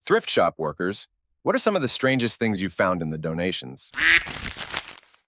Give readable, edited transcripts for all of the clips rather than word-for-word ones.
Thrift shop workers, what are some of the strangest things you found in the donations?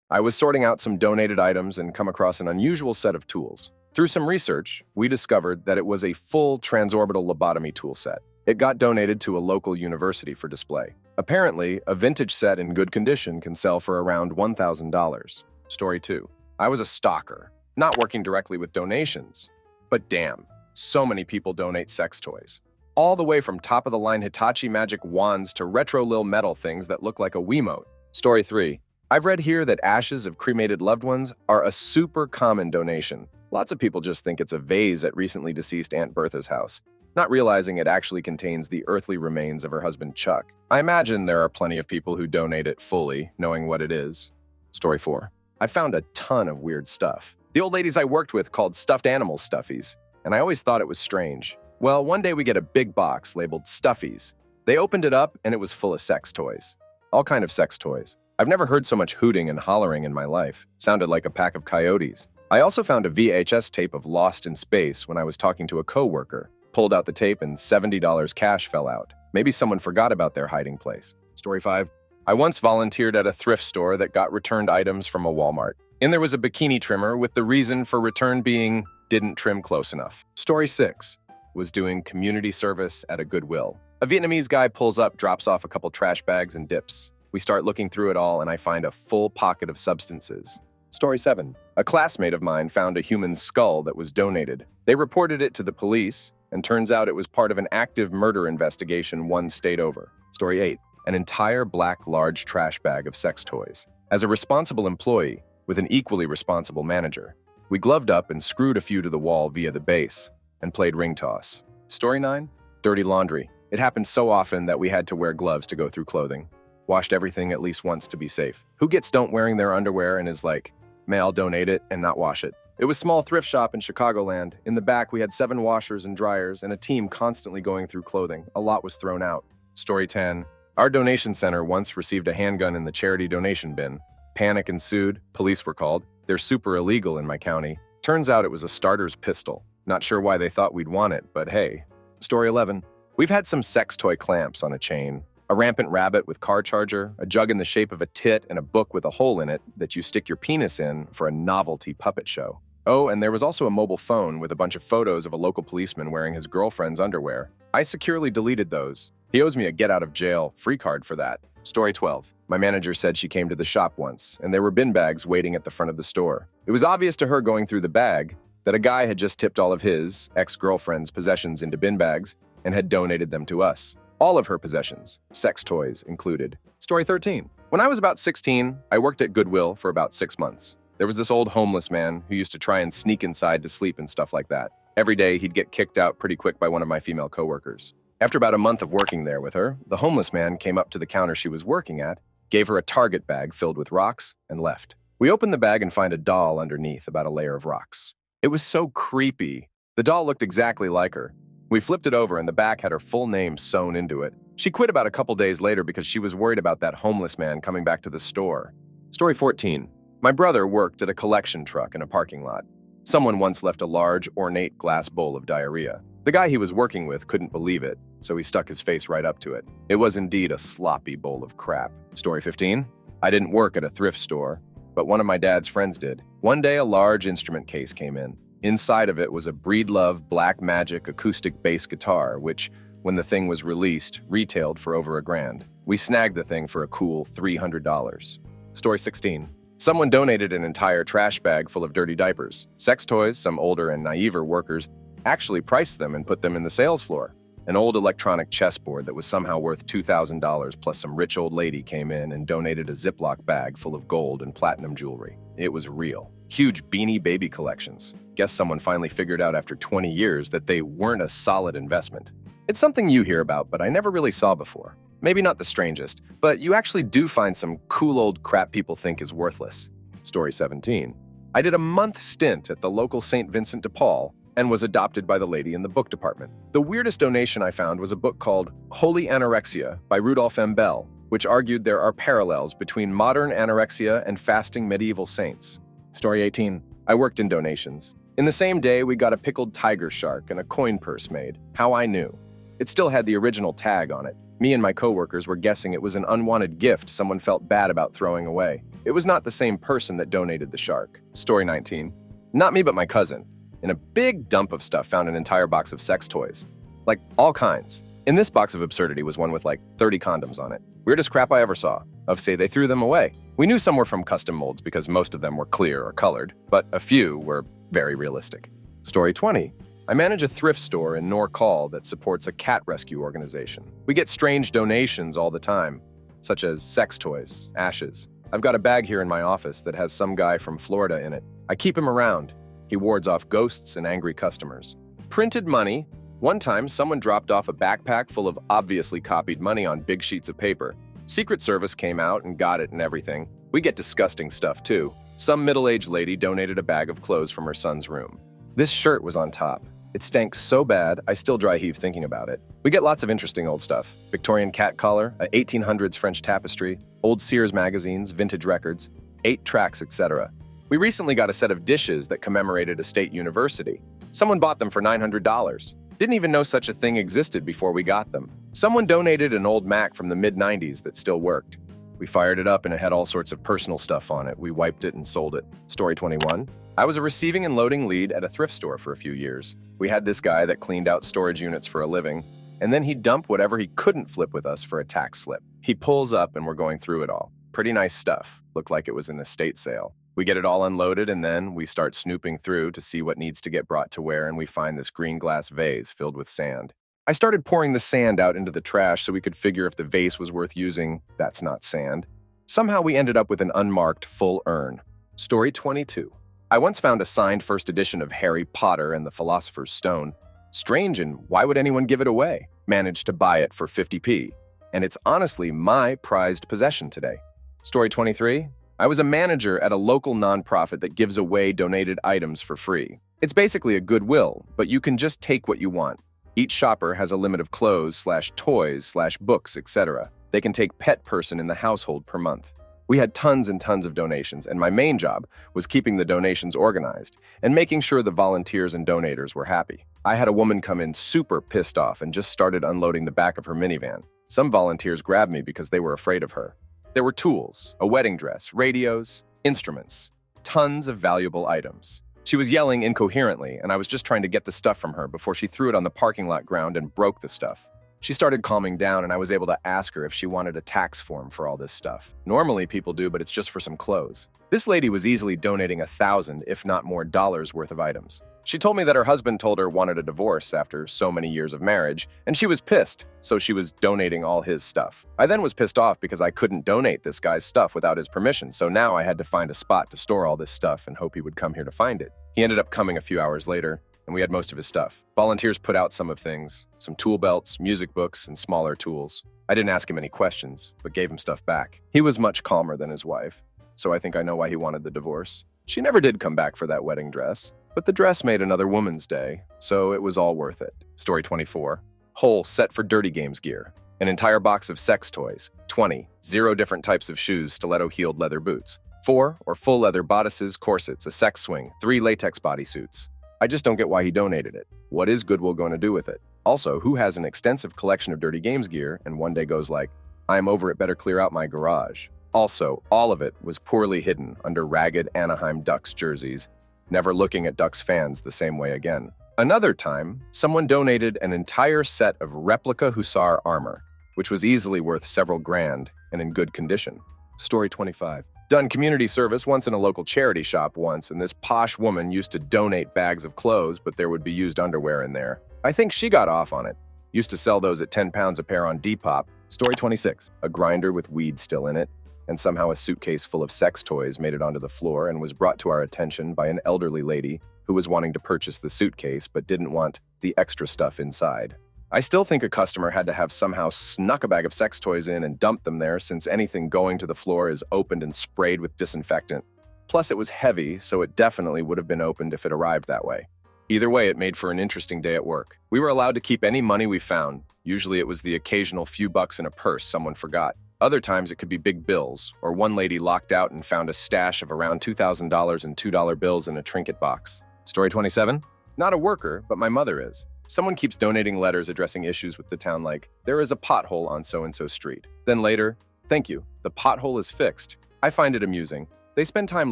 I was sorting out some donated items and come across an unusual set of tools. Through some research, we discovered that it was a full transorbital lobotomy tool set. It got donated to a local university for display. Apparently, a vintage set in good condition can sell for around $1,000. Story 2. I was a stalker, not working directly with donations. But damn, so many people donate sex toys. All the way from top-of-the-line Hitachi magic wands to retro lil metal things that look like a Wiimote. Story 3. I've read here that ashes of cremated loved ones are a super common donation. Lots of people just think it's a vase at recently deceased Aunt Bertha's house, not realizing it actually contains the earthly remains of her husband Chuck. I imagine there are plenty of people who donate it fully, knowing what it is. Story 4. I found a ton of weird stuff. The old ladies I worked with called stuffed animal stuffies, and I always thought it was strange. Well, one day we get a big box labeled Stuffies. They opened it up and it was full of sex toys. All kind of sex toys. I've never heard so much hooting and hollering in my life. Sounded like a pack of coyotes. I also found a VHS tape of Lost in Space when I was talking to a coworker. Pulled out the tape and $70 cash fell out. Maybe someone forgot about their hiding place. Story 5. I once volunteered at a thrift store that got returned items from a Walmart. In there was a bikini trimmer with the reason for return being didn't trim close enough. Story 6. Was doing community service at a Goodwill. A Vietnamese guy pulls up, drops off a couple trash bags and dips. We start looking through it all and I find a full pocket of substances. Story 7. A classmate of mine found a human skull that was donated. They reported it to the police, and turns out it was part of an active murder investigation one state over. Story 8. An entire black large trash bag of sex toys. As a responsible employee, with an equally responsible manager, we gloved up and screwed a few to the wall via the base, and played ring toss. Story 9. Dirty laundry. It happened so often that we had to wear gloves to go through clothing. Washed everything at least once to be safe. Who gets don't wearing their underwear and is like, may I'll donate it and not wash it? It was small thrift shop in Chicagoland. In the back, we had 7 washers and dryers and a team constantly going through clothing. A lot was thrown out. Story 10. Our donation center once received a handgun in the charity donation bin. Panic ensued. Police were called. They're super illegal in my county. Turns out it was a starter's pistol. Not sure why they thought we'd want it, but hey. Story 11. We've had some sex toy clamps on a chain. A rampant rabbit with car charger, a jug in the shape of a tit, and a book with a hole in it that you stick your penis in for a novelty puppet show. Oh, and there was also a mobile phone with a bunch of photos of a local policeman wearing his girlfriend's underwear. I securely deleted those. He owes me a get-out-of-jail free card for that. Story 12. My manager said she came to the shop once, and there were bin bags waiting at the front of the store. It was obvious to her going through the bag that a guy had just tipped all of his ex-girlfriend's possessions into bin bags and had donated them to us. All of her possessions, sex toys included. Story 13. When I was about 16, I worked at Goodwill for about 6 months. There was this old homeless man who used to try and sneak inside to sleep and stuff like that. Every day, he'd get kicked out pretty quick by one of my female coworkers. After about a month of working there with her, the homeless man came up to the counter she was working at, gave her a Target bag filled with rocks, and left. We opened the bag and find a doll underneath about a layer of rocks. It was so creepy. The doll looked exactly like her. We flipped it over and the back had her full name sewn into it. She quit about a couple days later because she was worried about that homeless man coming back to the store. Story 14. My brother worked at a collection truck in a parking lot. Someone once left a large, ornate glass bowl of diarrhea. The guy he was working with couldn't believe it, so he stuck his face right up to it. It was indeed a sloppy bowl of crap. Story 15. I didn't work at a thrift store, but one of my dad's friends did. One day, a large instrument case came in. Inside of it was a Breedlove Black Magic acoustic bass guitar, which, when the thing was released, retailed for over $1,000. We snagged the thing for a cool $300. Story 16. Someone donated an entire trash bag full of dirty diapers. Sex toys, some older and naiver workers actually priced them and put them in the sales floor. An old electronic chessboard that was somehow worth $2,000 plus some rich old lady came in and donated a Ziploc bag full of gold and platinum jewelry. It was real. Huge Beanie Baby collections. Guess someone finally figured out after 20 years that they weren't a solid investment. It's something you hear about, but I never really saw before. Maybe not the strangest, but you actually do find some cool old crap people think is worthless. Story 17. I did a month stint at the local St. Vincent de Paul and was adopted by the lady in the book department. The weirdest donation I found was a book called Holy Anorexia by Rudolph M. Bell, which argued there are parallels between modern anorexia and fasting medieval saints. Story 18. I worked in donations. In the same day, we got a pickled tiger shark and a coin purse made. How I knew. It still had the original tag on it. Me and my coworkers were guessing it was an unwanted gift someone felt bad about throwing away. It was not the same person that donated the shark. Story 19. Not me, but my cousin. In a big dump of stuff, found an entire box of sex toys. Like, all kinds. In this box of absurdity was one with like 30 condoms on it. Weirdest crap I ever saw. Of say they threw them away. We knew some were from custom molds because most of them were clear or colored, but a few were very realistic. Story 20. I manage a thrift store in Norcall that supports a cat rescue organization. We get strange donations all the time, such as sex toys, ashes. I've got a bag here in my office that has some guy from Florida in it. I keep him around. He wards off ghosts and angry customers. Printed money. One time, someone dropped off a backpack full of obviously copied money on big sheets of paper. Secret Service came out and got it and everything. We get disgusting stuff too. Some middle-aged lady donated a bag of clothes from her son's room. This shirt was on top. It stank so bad, I still dry heave thinking about it. We get lots of interesting old stuff. Victorian cat collar, a 1800s French tapestry, old Sears magazines, vintage records, 8 tracks, etc. We recently got a set of dishes that commemorated a state university. Someone bought them for $900. Didn't even know such a thing existed before we got them. Someone donated an old Mac from the mid-90s that still worked. We fired it up and it had all sorts of personal stuff on it. We wiped it and sold it. Story 21. I was a receiving and loading lead at a thrift store for a few years. We had this guy that cleaned out storage units for a living, and then he'd dump whatever he couldn't flip with us for a tax slip. He pulls up and we're going through it all. Pretty nice stuff. Looked like it was an estate sale. We get it all unloaded and then we start snooping through to see what needs to get brought to where, and we find this green glass vase filled with sand. I started pouring the sand out into the trash so we could figure if the vase was worth using. That's not sand. Somehow we ended up with an unmarked full urn. Story 22. I once found a signed first edition of Harry Potter and the Philosopher's Stone. Strange, and why would anyone give it away? Managed to buy it for 50p. And it's honestly my prized possession today. Story 23. I was a manager at a local nonprofit that gives away donated items for free. It's basically a Goodwill, but you can just take what you want. Each shopper has a limit of clothes/toys/books, etc. They can take pet person in the household per month. We had tons and tons of donations, and my main job was keeping the donations organized and making sure the volunteers and donators were happy. I had a woman come in super pissed off and just started unloading the back of her minivan. Some volunteers grabbed me because they were afraid of her. There were tools, a wedding dress, radios, instruments, tons of valuable items. She was yelling incoherently, and I was just trying to get the stuff from her before she threw it on the parking lot ground and broke the stuff. She started calming down, and I was able to ask her if she wanted a tax form for all this stuff. Normally people do, but it's just for some clothes. This lady was easily donating $1,000, if not more, dollars worth of items. She told me that her husband told her wanted a divorce after so many years of marriage, and she was pissed, so she was donating all his stuff. I then was pissed off because I couldn't donate this guy's stuff without his permission, so now I had to find a spot to store all this stuff and hope he would come here to find it. He ended up coming a few hours later, and we had most of his stuff. Volunteers put out some of things, some tool belts, music books, and smaller tools. I didn't ask him any questions, but gave him stuff back. He was much calmer than his wife, so I think I know why he wanted the divorce. She never did come back for that wedding dress, but the dress made another woman's day, so it was all worth it. Story 24. Whole set for dirty games gear. An entire box of sex toys. 20. 0 different types of shoes, stiletto-heeled leather boots. 4 or full leather bodices, corsets, a sex swing, 3 latex bodysuits. I just don't get why he donated it. What is Goodwill going to do with it? Also, who has an extensive collection of dirty games gear and one day goes like, I'm over it, better clear out my garage. Also, all of it was poorly hidden under ragged Anaheim Ducks jerseys, never looking at Ducks fans the same way again. Another time, someone donated an entire set of replica Hussar armor, which was easily worth several grand and in good condition. Story 25. Done community service once in a local charity shop once, and this posh woman used to donate bags of clothes, but there would be used underwear in there. I think she got off on it. Used to sell those at 10 pounds a pair on Depop. Story 26. A grinder with weed still in it, and somehow a suitcase full of sex toys made it onto the floor and was brought to our attention by an elderly lady who was wanting to purchase the suitcase but didn't want the extra stuff inside. I still think a customer had to have somehow snuck a bag of sex toys in and dumped them there, since anything going to the floor is opened and sprayed with disinfectant. Plus it was heavy, so it definitely would have been opened if it arrived that way. Either way, it made for an interesting day at work. We were allowed to keep any money we found. Usually it was the occasional few bucks in a purse someone forgot. Other times it could be big bills, or one lady locked out and found a stash of around $2,000 in $2 bills in a trinket box. Story 27. Not a worker, but my mother is. Someone keeps donating letters addressing issues with the town like, there is a pothole on so-and-so street. Then later, thank you, the pothole is fixed. I find it amusing. They spend time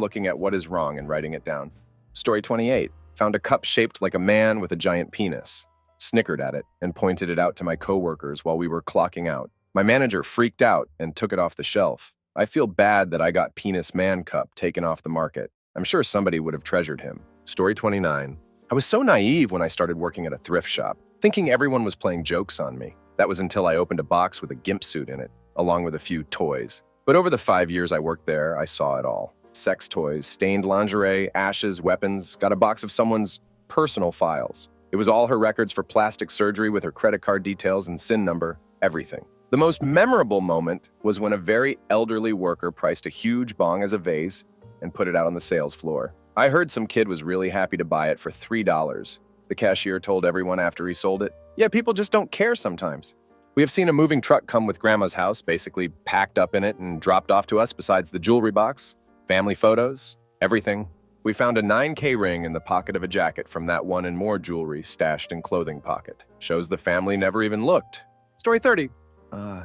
looking at what is wrong and writing it down. Story 28. Found a cup shaped like a man with a giant penis. Snickered at it and pointed it out to my coworkers while we were clocking out. My manager freaked out and took it off the shelf. I feel bad that I got penis man cup taken off the market. I'm sure somebody would have treasured him. Story 29. I was so naive when I started working at a thrift shop, thinking everyone was playing jokes on me. That was until I opened a box with a gimp suit in it, along with a few toys. But over the 5 years I worked there, I saw it all. Sex toys, stained lingerie, ashes, weapons, got a box of someone's personal files. It was all her records for plastic surgery with her credit card details and SIN number, everything. The most memorable moment was when a very elderly worker priced a huge bong as a vase and put it out on the sales floor. I heard some kid was really happy to buy it for $3. The cashier told everyone after he sold it, yeah, people just don't care sometimes. We have seen a moving truck come with Grandma's house, basically packed up in it and dropped off to us besides the jewelry box, family photos, everything. We found a 9K ring in the pocket of a jacket from that one and more jewelry stashed in clothing pocket. Shows the family never even looked. Story 30.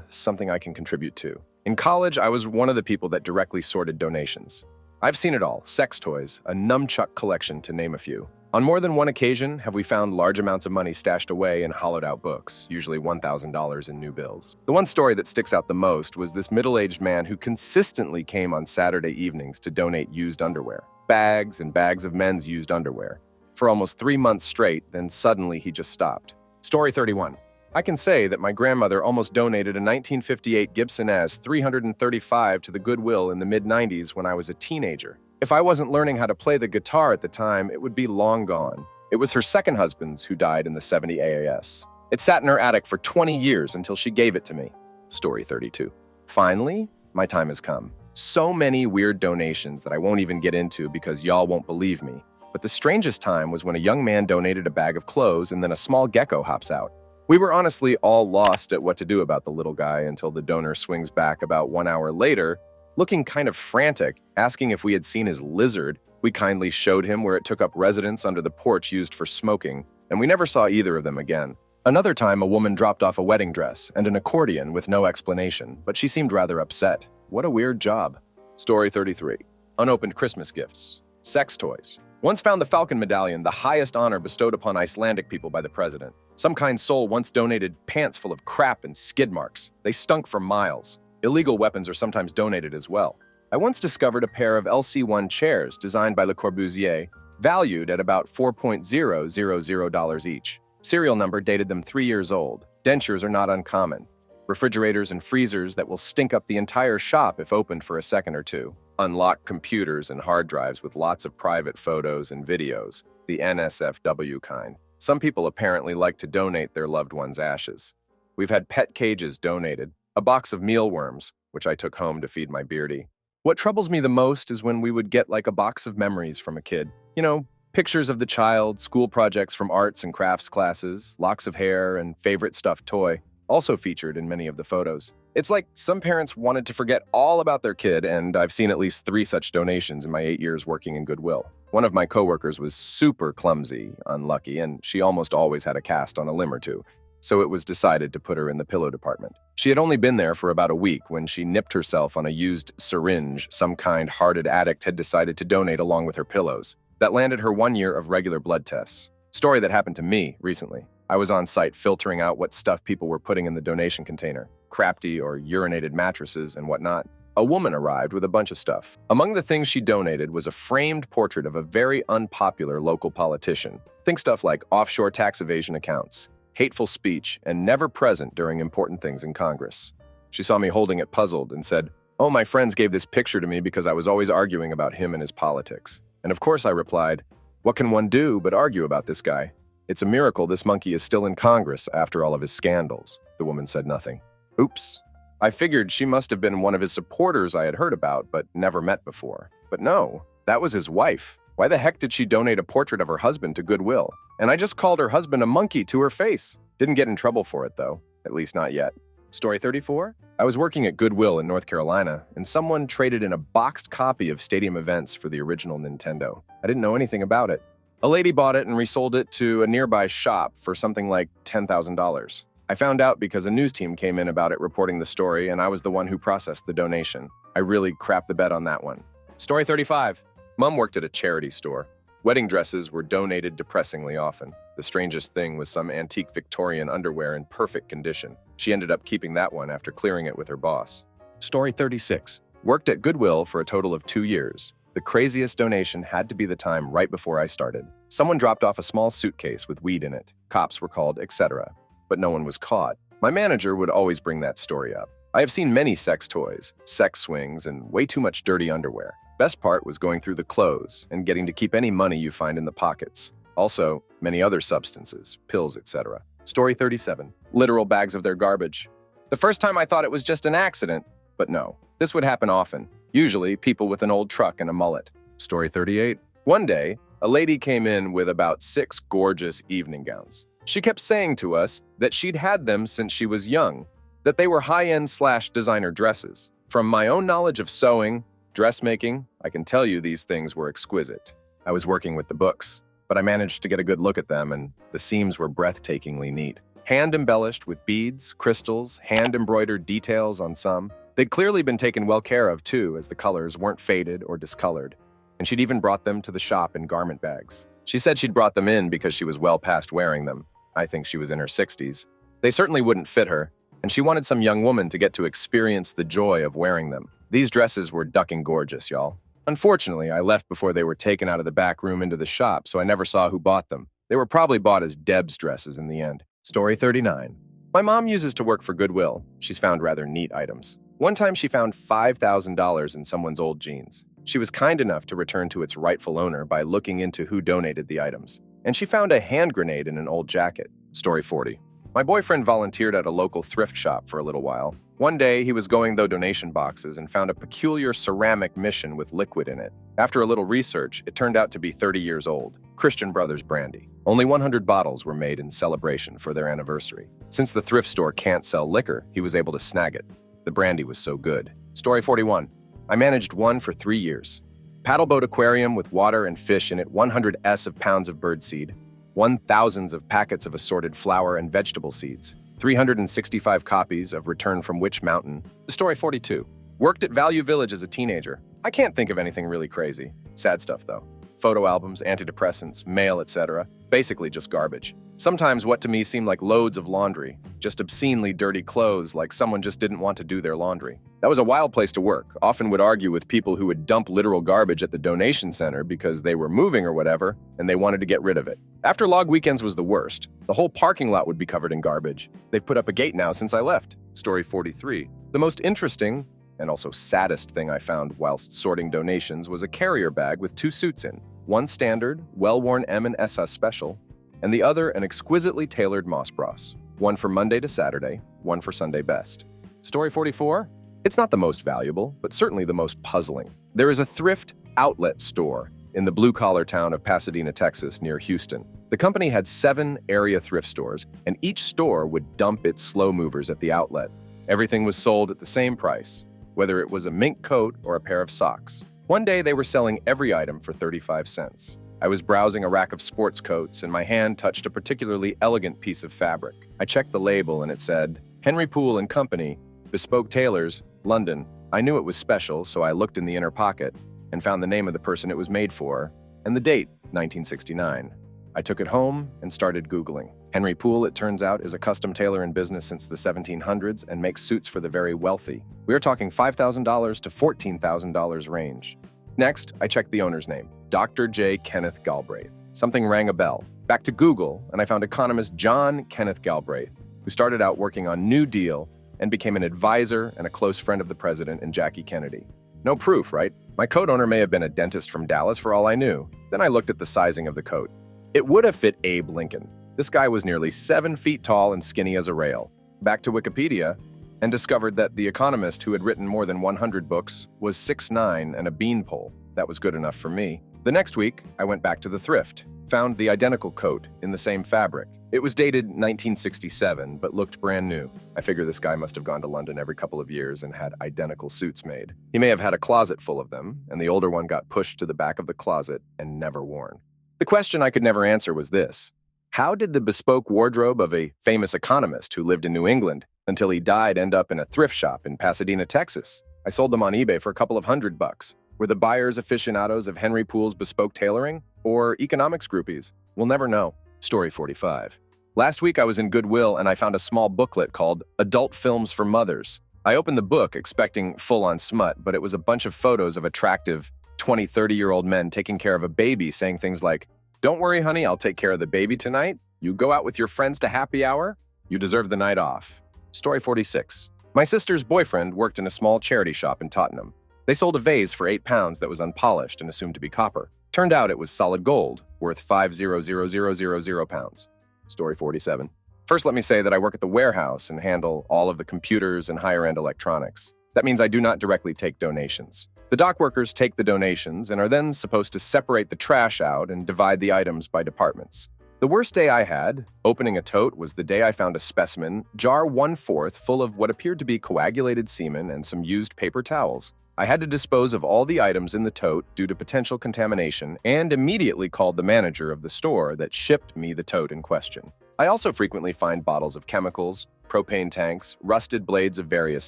Something I can contribute to. In college, I was one of the people that directly sorted donations. I've seen it all, sex toys, a nunchuck collection to name a few. On more than one occasion have we found large amounts of money stashed away in hollowed-out books, usually $1,000 in new bills. The one story that sticks out the most was this middle-aged man who consistently came on Saturday evenings to donate used underwear. Bags and bags of men's used underwear. For almost 3 months straight, then suddenly he just stopped. Story 31. I can say that my grandmother almost donated a 1958 Gibson S 335 to the Goodwill in the mid-90s when I was a teenager. If I wasn't learning how to play the guitar at the time, it would be long gone. It was her second husband's who died in the 70 AAS. It sat in her attic for 20 years until she gave it to me. Story 32. Finally, my time has come. So many weird donations that I won't even get into because y'all won't believe me. But the strangest time was when a young man donated a bag of clothes and then a small gecko hops out. We were honestly all lost at what to do about the little guy until the donor swings back about 1 hour later, looking kind of frantic, asking if we had seen his lizard. We kindly showed him where it took up residence under the porch used for smoking, and we never saw either of them again. Another time, a woman dropped off a wedding dress and an accordion with no explanation, but she seemed rather upset. What a weird job. Story 33. Unopened Christmas gifts. Sex toys. Once found the Falcon Medallion, the highest honor bestowed upon Icelandic people by the president. Some kind soul once donated pants full of crap and skid marks. They stunk for miles. Illegal weapons are sometimes donated as well. I once discovered a pair of LC1 chairs designed by Le Corbusier, valued at about $4.000 each. Serial number dated them 3 years old. Dentures are not uncommon. Refrigerators and freezers that will stink up the entire shop if opened for a second or two. Unlocked computers and hard drives with lots of private photos and videos, the NSFW kind. Some people apparently like to donate their loved ones' ashes. We've had pet cages donated, a box of mealworms, which I took home to feed my beardy. What troubles me the most is when we would get like a box of memories from a kid. You know, pictures of the child, school projects from arts and crafts classes, locks of hair, and favorite stuffed toy, also featured in many of the photos. It's like some parents wanted to forget all about their kid, and I've seen at least 3 such donations in my 8 years working in Goodwill. One of my coworkers was super clumsy, unlucky, and she almost always had a cast on a limb or two, so it was decided to put her in the pillow department. She had only been there for about a week when she nipped herself on a used syringe some kind-hearted addict had decided to donate along with her pillows. That landed her 1 year of regular blood tests. Story that happened to me recently. I was on site filtering out what stuff people were putting in the donation container, crafty or urinated mattresses and whatnot. A woman arrived with a bunch of stuff. Among the things she donated was a framed portrait of a very unpopular local politician. Think stuff like offshore tax evasion accounts, hateful speech, and never present during important things in Congress. She saw me holding it puzzled and said, "Oh, my friends gave this picture to me because I was always arguing about him and his politics." And of course I replied, "What can one do but argue about this guy? It's a miracle this monkey is still in Congress after all of his scandals." The woman said nothing. Oops. I figured she must have been one of his supporters I had heard about but never met before. But no, that was his wife. Why the heck did she donate a portrait of her husband to Goodwill? And I just called her husband a monkey to her face. Didn't get in trouble for it though, at least not yet. Story 34? I was working at Goodwill in North Carolina, and someone traded in a boxed copy of Stadium Events for the original Nintendo. I didn't know anything about it. A lady bought it and resold it to a nearby shop for something like $10,000. I found out because a news team came in about it reporting the story, and I was the one who processed the donation. I really crapped the bed on that one. Story 35. Mom worked at a charity store. Wedding dresses were donated depressingly often. The strangest thing was some antique Victorian underwear in perfect condition. She ended up keeping that one after clearing it with her boss. Story 36. Worked at Goodwill for a total of 2 years. The craziest donation had to be the time right before I started. Someone dropped off a small suitcase with weed in it. Cops were called, etc. But no one was caught. My manager would always bring that story up. I have seen many sex toys, sex swings, and way too much dirty underwear. Best part was going through the clothes and getting to keep any money you find in the pockets. Also, many other substances, pills, etc. Story 37. Literal bags of their garbage. The first time I thought it was just an accident, but no. This would happen often. Usually, people with an old truck and a mullet. Story 38. One day, a lady came in with about 6 gorgeous evening gowns. She kept saying to us that she'd had them since she was young, that they were high-end/designer dresses. From my own knowledge of sewing, dressmaking, I can tell you these things were exquisite. I was working with the books, but I managed to get a good look at them, and the seams were breathtakingly neat. Hand-embellished with beads, crystals, hand-embroidered details on some. They'd clearly been taken well care of, too, as the colors weren't faded or discolored. And she'd even brought them to the shop in garment bags. She said she'd brought them in because she was well past wearing them. I think she was in her 60s. They certainly wouldn't fit her, and she wanted some young woman to get to experience the joy of wearing them. These dresses were ducking gorgeous, y'all. Unfortunately, I left before they were taken out of the back room into the shop, so I never saw who bought them. They were probably bought as Deb's dresses in the end. Story 39. My mom uses to work for Goodwill. She's found rather neat items. One time she found $5,000 in someone's old jeans. She was kind enough to return to its rightful owner by looking into who donated the items. And she found a hand grenade in an old jacket. Story 40. My boyfriend volunteered at a local thrift shop for a little while. One day, he was going through donation boxes and found a peculiar ceramic mission with liquid in it. After a little research, it turned out to be 30 years old. Christian Brothers brandy. Only 100 bottles were made in celebration for their anniversary. Since the thrift store can't sell liquor, he was able to snag it. The brandy was so good. Story 41. I managed one for 3 years. Paddleboat aquarium with water and fish in it, 100s of pounds of birdseed, 1,000s of packets of assorted flower and vegetable seeds, 365 copies of Return from Witch Mountain. Story 42. Worked at Value Village as a teenager. I can't think of anything really crazy. Sad stuff, though. Photo albums, antidepressants, mail, etc. Basically just garbage. Sometimes what to me seemed like loads of laundry. Just obscenely dirty clothes, like someone just didn't want to do their laundry. That was a wild place to work. Often would argue with people who would dump literal garbage at the donation center because they were moving or whatever, and they wanted to get rid of it. After log weekends was the worst. The whole parking lot would be covered in garbage. They've put up a gate now since I left. Story 43. The most interesting, and also saddest thing I found whilst sorting donations was a carrier bag with 2 suits in. One standard, well-worn M&SS special, and the other an exquisitely tailored Moss Bros. One for Monday to Saturday, one for Sunday best. Story 44? It's not the most valuable, but certainly the most puzzling. There is a thrift outlet store in the blue-collar town of Pasadena, Texas, near Houston. The company had 7 area thrift stores, and each store would dump its slow movers at the outlet. Everything was sold at the same price, whether it was a mink coat or a pair of socks. One day, they were selling every item for 35 cents. I was browsing a rack of sports coats, and my hand touched a particularly elegant piece of fabric. I checked the label, and it said, Henry Poole & Company, Bespoke Tailors, London. I knew it was special, so I looked in the inner pocket and found the name of the person it was made for, and the date, 1969. I took it home and started Googling. Henry Poole, it turns out, is a custom tailor in business since the 1700s and makes suits for the very wealthy. We are talking $5,000 to $14,000 range. Next, I checked the owner's name, Dr. J. Kenneth Galbraith. Something rang a bell. Back to Google, and I found economist John Kenneth Galbraith, who started out working on New Deal and became an advisor and a close friend of the president and Jackie Kennedy. No proof, right? My coat owner may have been a dentist from Dallas for all I knew. Then I looked at the sizing of the coat. It would have fit Abe Lincoln. This guy was nearly 7 feet tall and skinny as a rail. Back to Wikipedia, and discovered that the economist who had written more than 100 books was 6'9" and a beanpole. That was good enough for me. The next week, I went back to the thrift, found the identical coat in the same fabric. It was dated 1967, but looked brand new. I figure this guy must have gone to London every couple of years and had identical suits made. He may have had a closet full of them, and the older one got pushed to the back of the closet and never worn. The question I could never answer was this: how did the bespoke wardrobe of a famous economist who lived in New England until he died end up in a thrift shop in Pasadena, Texas? I sold them on eBay for a couple of $100. Were the buyers aficionados of Henry Poole's bespoke tailoring or economics groupies? We'll never know. Story 45. Last week I was in Goodwill and I found a small booklet called Adult Films for Mothers. I opened the book expecting full-on smut, but it was a bunch of photos of attractive 20, 30-year-old men taking care of a baby, saying things like, "Don't worry, honey, I'll take care of the baby tonight. You go out with your friends to happy hour. You deserve the night off." Story 46. My sister's boyfriend worked in a small charity shop in Tottenham. They sold a vase for £8 that was unpolished and assumed to be copper. Turned out it was solid gold, worth £5,000,000. Story 47. First, let me say that I work at the warehouse and handle all of the computers and higher-end electronics. That means I do not directly take donations. The dock workers take the donations and are then supposed to separate the trash out and divide the items by departments. The worst day I had, opening a tote, was the day I found a specimen, jar 1/4, full of what appeared to be coagulated semen and some used paper towels. I had to dispose of all the items in the tote due to potential contamination and immediately called the manager of the store that shipped me the tote in question. I also frequently find bottles of chemicals, propane tanks, rusted blades of various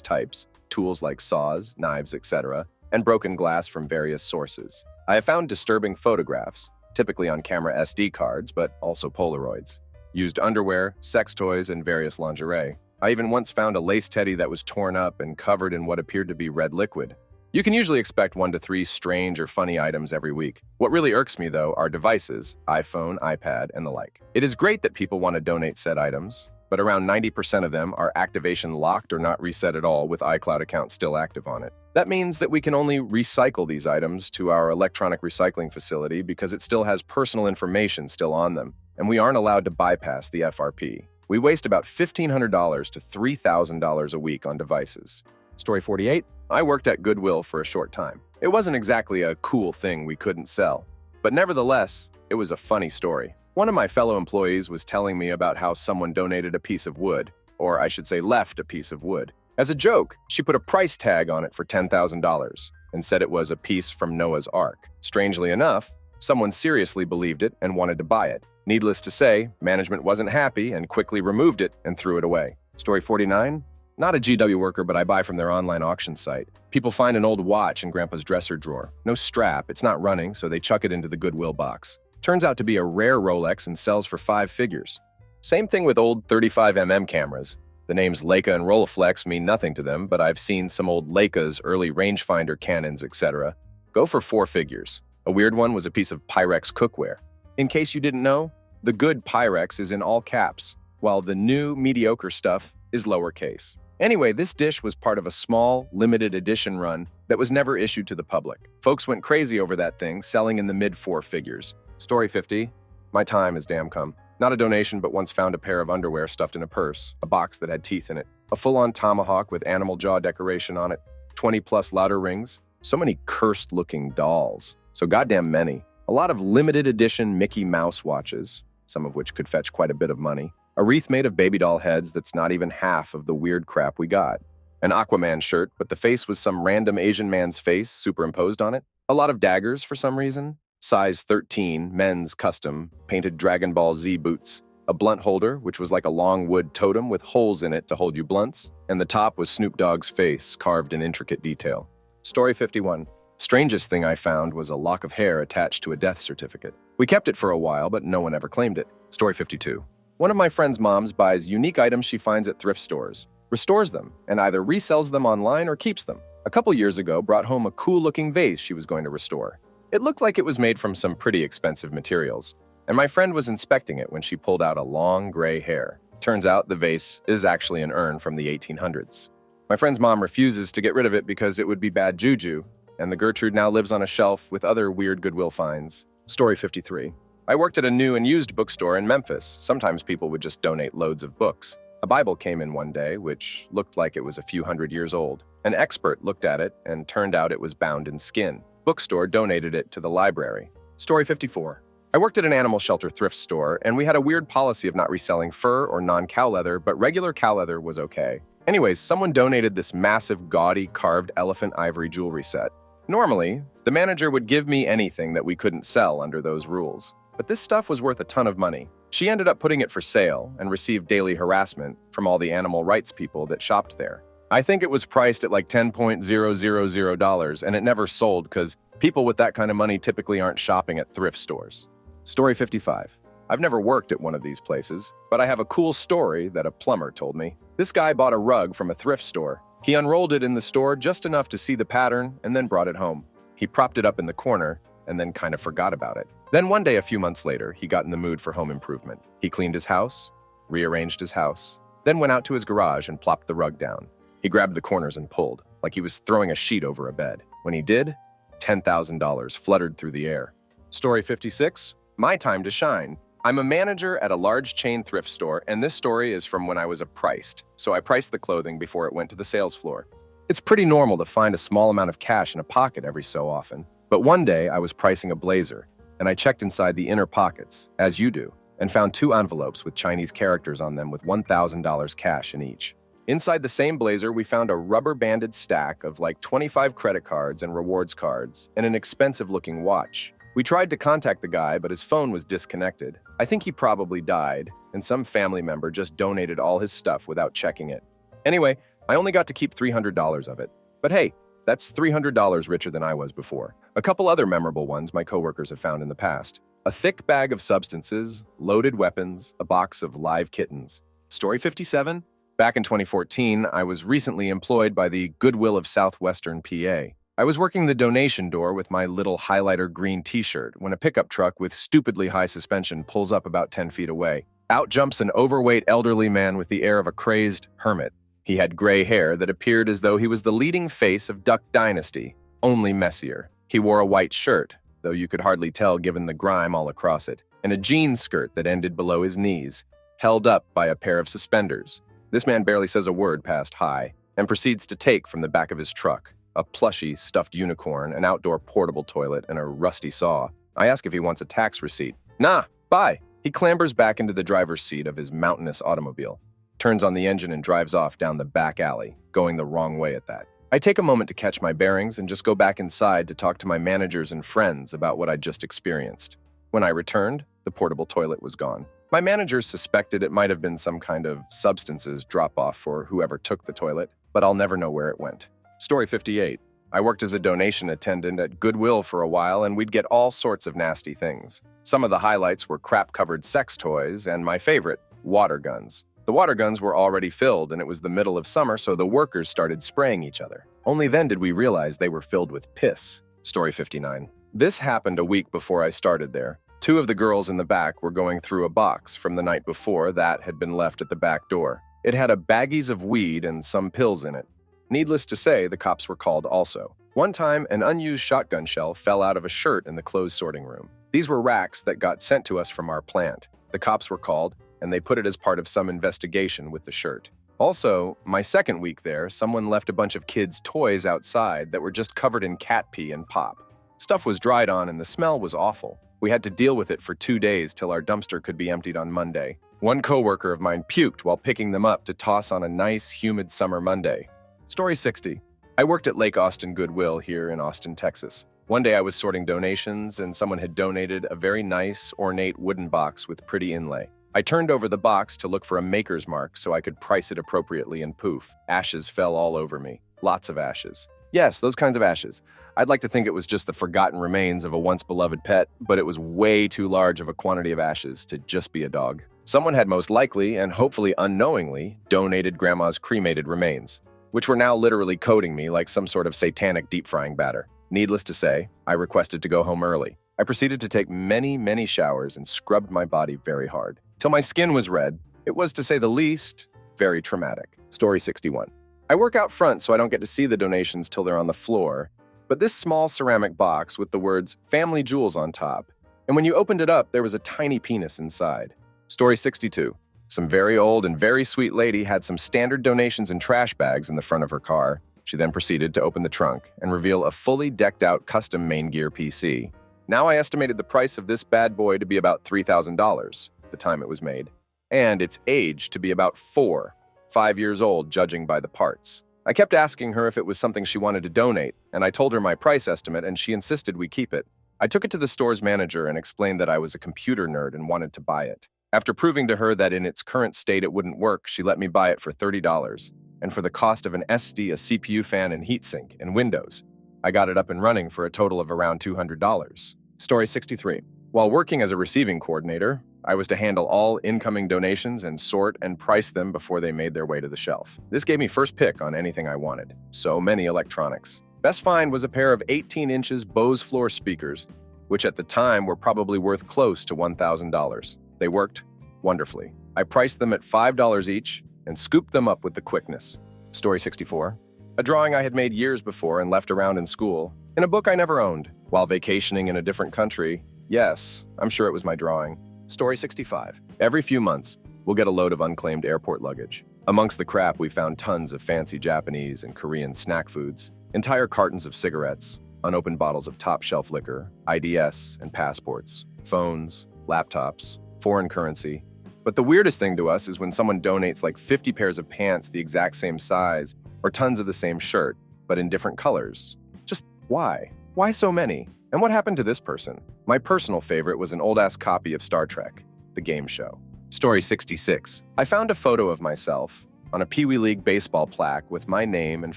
types, tools like saws, knives, etc., and broken glass from various sources. I have found disturbing photographs, typically on camera SD cards, but also Polaroids. Used underwear, sex toys, and various lingerie. I even once found a lace teddy that was torn up and covered in what appeared to be red liquid. You can usually expect 1 to 3 strange or funny items every week. What really irks me, though, are devices, iPhone, iPad, and the like. It is great that people want to donate said items, but around 90% of them are activation locked or not reset at all with iCloud accounts still active on it. That means that we can only recycle these items to our electronic recycling facility because it still has personal information still on them, and we aren't allowed to bypass the FRP. We waste about $1,500 to $3,000 a week on devices. Story 48. I worked at Goodwill for a short time. It wasn't exactly a cool thing we couldn't sell, but nevertheless, it was a funny story. One of my fellow employees was telling me about how someone donated a piece of wood, or I should say left a piece of wood. As a joke, she put a price tag on it for $10,000 and said it was a piece from Noah's Ark. Strangely enough, someone seriously believed it and wanted to buy it. Needless to say, management wasn't happy and quickly removed it and threw it away. Story 49. Not a GW worker, but I buy from their online auction site. People find an old watch in Grandpa's dresser drawer. No strap, it's not running, so they chuck it into the Goodwill box. Turns out to be a rare Rolex and sells for 5 figures. Same thing with old 35mm cameras. The names Leica and Rolleiflex mean nothing to them, but I've seen some old Leicas, early rangefinder Canons, etc. go for 4 figures. A weird one was a piece of Pyrex cookware. In case you didn't know, the good Pyrex is in all caps, while the new mediocre stuff is lowercase. Anyway, this dish was part of a small, limited edition run that was never issued to the public. Folks went crazy over that thing, selling in the mid-4 figures. Story 50. My time has damn come. Not a donation, but once found a pair of underwear stuffed in a purse, a box that had teeth in it, a full-on tomahawk with animal jaw decoration on it, 20-plus louder rings, so many cursed-looking dolls, so goddamn many, a lot of limited edition Mickey Mouse watches, some of which could fetch quite a bit of money, a wreath made of baby doll heads that's not even half of the weird crap we got, an Aquaman shirt, but the face was some random Asian man's face superimposed on it, a lot of daggers for some reason, size 13, men's custom, painted Dragon Ball Z boots, a blunt holder, which was like a long wood totem with holes in it to hold you blunts, and the top was Snoop Dogg's face, carved in intricate detail. Story 51. Strangest thing I found was a lock of hair attached to a death certificate. We kept it for a while, but no one ever claimed it. Story 52. One of my friend's moms buys unique items she finds at thrift stores, restores them, and either resells them online or keeps them. A couple years ago, brought home a cool-looking vase she was going to restore. It looked like it was made from some pretty expensive materials, and my friend was inspecting it when she pulled out a long gray hair. Turns out the vase is actually an urn from the 1800s. My friend's mom refuses to get rid of it because it would be bad juju, and the Gertrude now lives on a shelf with other weird Goodwill finds. Story 53. I worked at a new and used bookstore in Memphis. Sometimes people would just donate loads of books. A Bible came in one day, which looked like it was a few hundred years old. An expert looked at it, and turned out it was bound in skin. Bookstore donated it to the library. Story 54. I worked at an animal shelter thrift store, and we had a weird policy of not reselling fur or non-cow leather, but regular cow leather was okay. Anyways, someone donated this massive, gaudy, carved elephant ivory jewelry set. Normally, the manager would give me anything that we couldn't sell under those rules. but this stuff was worth a ton of money. She ended up putting it for sale and received daily harassment from all the animal rights people that shopped there. I think it was priced at like $10,000 and it never sold because people with that kind of money typically aren't shopping at thrift stores. Story 55. I've never worked at one of these places, but I have a cool story that a plumber told me. This guy bought a rug from a thrift store. He unrolled it in the store just enough to see the pattern and then brought it home. He propped it up in the corner and then kind of forgot about it. Then one day a few months later, he got in the mood for home improvement. He cleaned his house, rearranged his house, then went out to his garage and plopped the rug down. He grabbed the corners and pulled, like he was throwing a sheet over a bed. When he did, $10,000 fluttered through the air. Story 56. My time to shine. I'm a manager at a large chain thrift store, and this story is from when I was appriced. So I priced the clothing before it went to the sales floor. It's pretty normal to find a small amount of cash in a pocket every so often. But one day I was pricing a blazer, and I checked inside the inner pockets, as you do, and found 2 envelopes with Chinese characters on them with $1,000 cash in each. Inside the same blazer, we found a rubber-banded stack of like 25 credit cards and rewards cards, and an expensive-looking watch. We tried to contact the guy, but his phone was disconnected. I think he probably died, and some family member just donated all his stuff without checking it. Anyway, I only got to keep $300 of it. But hey, that's $300 richer than I was before. A couple other memorable ones my coworkers have found in the past. A thick bag of substances, loaded weapons, a box of live kittens. Story 57. Back in 2014, I was recently employed by the Goodwill of Southwestern PA. I was working the donation door with my little highlighter green t-shirt when a pickup truck with stupidly high suspension pulls up about 10 feet away. Out jumps an overweight elderly man with the air of a crazed hermit. He had gray hair that appeared as though he was the leading face of Duck Dynasty, only messier. He wore a white shirt, though you could hardly tell given the grime all across it, and a jean skirt that ended below his knees, held up by a pair of suspenders. This man barely says a word past hi, and proceeds to take from the back of his truck a plushy, stuffed unicorn, an outdoor portable toilet, and a rusty saw. I ask if he wants a tax receipt. Nah, bye. He clambers back into the driver's seat of his mountainous automobile, turns on the engine and drives off down the back alley, going the wrong way at that. I take a moment to catch my bearings and just go back inside to talk to my managers and friends about what I'd just experienced. When I returned, the portable toilet was gone. My managers suspected it might have been some kind of substances drop-off for whoever took the toilet, but I'll never know where it went. Story 58. I worked as a donation attendant at Goodwill for a while, and we'd get all sorts of nasty things. Some of the highlights were crap-covered sex toys, and my favorite, water guns. The water guns were already filled, and it was the middle of summer, so the workers started spraying each other. Only then did we realize they were filled with piss. Story 59. This happened a week before I started there. 2 of the girls in the back were going through a box from the night before that had been left at the back door. It had a baggies of weed and some pills in it. Needless to say, the cops were called also. One time, an unused shotgun shell fell out of a shirt in the clothes sorting room. These were racks that got sent to us from our plant. The cops were called, and they put it as part of some investigation with the shirt. Also, my second week there, someone left a bunch of kids' toys outside that were just covered in cat pee and pop. Stuff was dried on and the smell was awful. We had to deal with it for 2 days till our dumpster could be emptied on Monday. One coworker of mine puked while picking them up to toss on a nice, humid summer Monday. Story 60. I worked at Lake Austin Goodwill here in Austin, Texas. One day I was sorting donations and someone had donated a very nice, ornate wooden box with pretty inlay. I turned over the box to look for a maker's mark so I could price it appropriately, and poof, ashes fell all over me. Lots of ashes. Yes, those kinds of ashes. I'd like to think it was just the forgotten remains of a once-beloved pet, but it was way too large of a quantity of ashes to just be a dog. Someone had most likely, and hopefully unknowingly, donated Grandma's cremated remains, which were now literally coating me like some sort of satanic deep-frying batter. Needless to say, I requested to go home early. I proceeded to take many showers and scrubbed my body very hard, till my skin was red. It was, to say the least, very traumatic. Story 61. I work out front so I don't get to see the donations till they're on the floor, but this small ceramic box with the words "Family Jewels" on top, and when you opened it up, there was a tiny penis inside. Story 62. Some very old and very sweet lady had some standard donations and trash bags in the front of her car. She then proceeded to open the trunk and reveal a fully decked-out custom main gear PC. Now I estimated the price of this bad boy to be about $3,000 the time it was made, and its age to be about 5 years old, judging by the parts. I kept asking her if it was something she wanted to donate, and I told her my price estimate, and she insisted we keep it. I took it to the store's manager and explained that I was a computer nerd and wanted to buy it. After proving to her that in its current state it wouldn't work, she let me buy it for $30. And for the cost of an SD, a CPU fan, and heatsink, and Windows, I got it up and running for a total of around $200. Story 63. While working as a receiving coordinator, I was to handle all incoming donations and sort and price them before they made their way to the shelf. This gave me first pick on anything I wanted. So many electronics. Best find was a pair of 18 inches Bose floor speakers, which at the time were probably worth close to $1,000. They worked wonderfully. I priced them at $5 each and scooped them up with the quickness. Story 64. A drawing I had made years before and left around in school, in a book I never owned, while vacationing in a different country. Yes, I'm sure it was my drawing. Story 65. Every few months, we'll get a load of unclaimed airport luggage. Amongst the crap, we found tons of fancy Japanese and Korean snack foods, entire cartons of cigarettes, unopened bottles of top-shelf liquor, IDs and passports, phones, laptops, foreign currency. But the weirdest thing to us is when someone donates like 50 pairs of pants the exact same size, or tons of the same shirt, but in different colors. Just why? Why so many? And what happened to this person? My personal favorite was an old-ass copy of Star Trek, the game show. Story 66. I found a photo of myself on a Pee Wee League baseball plaque with my name and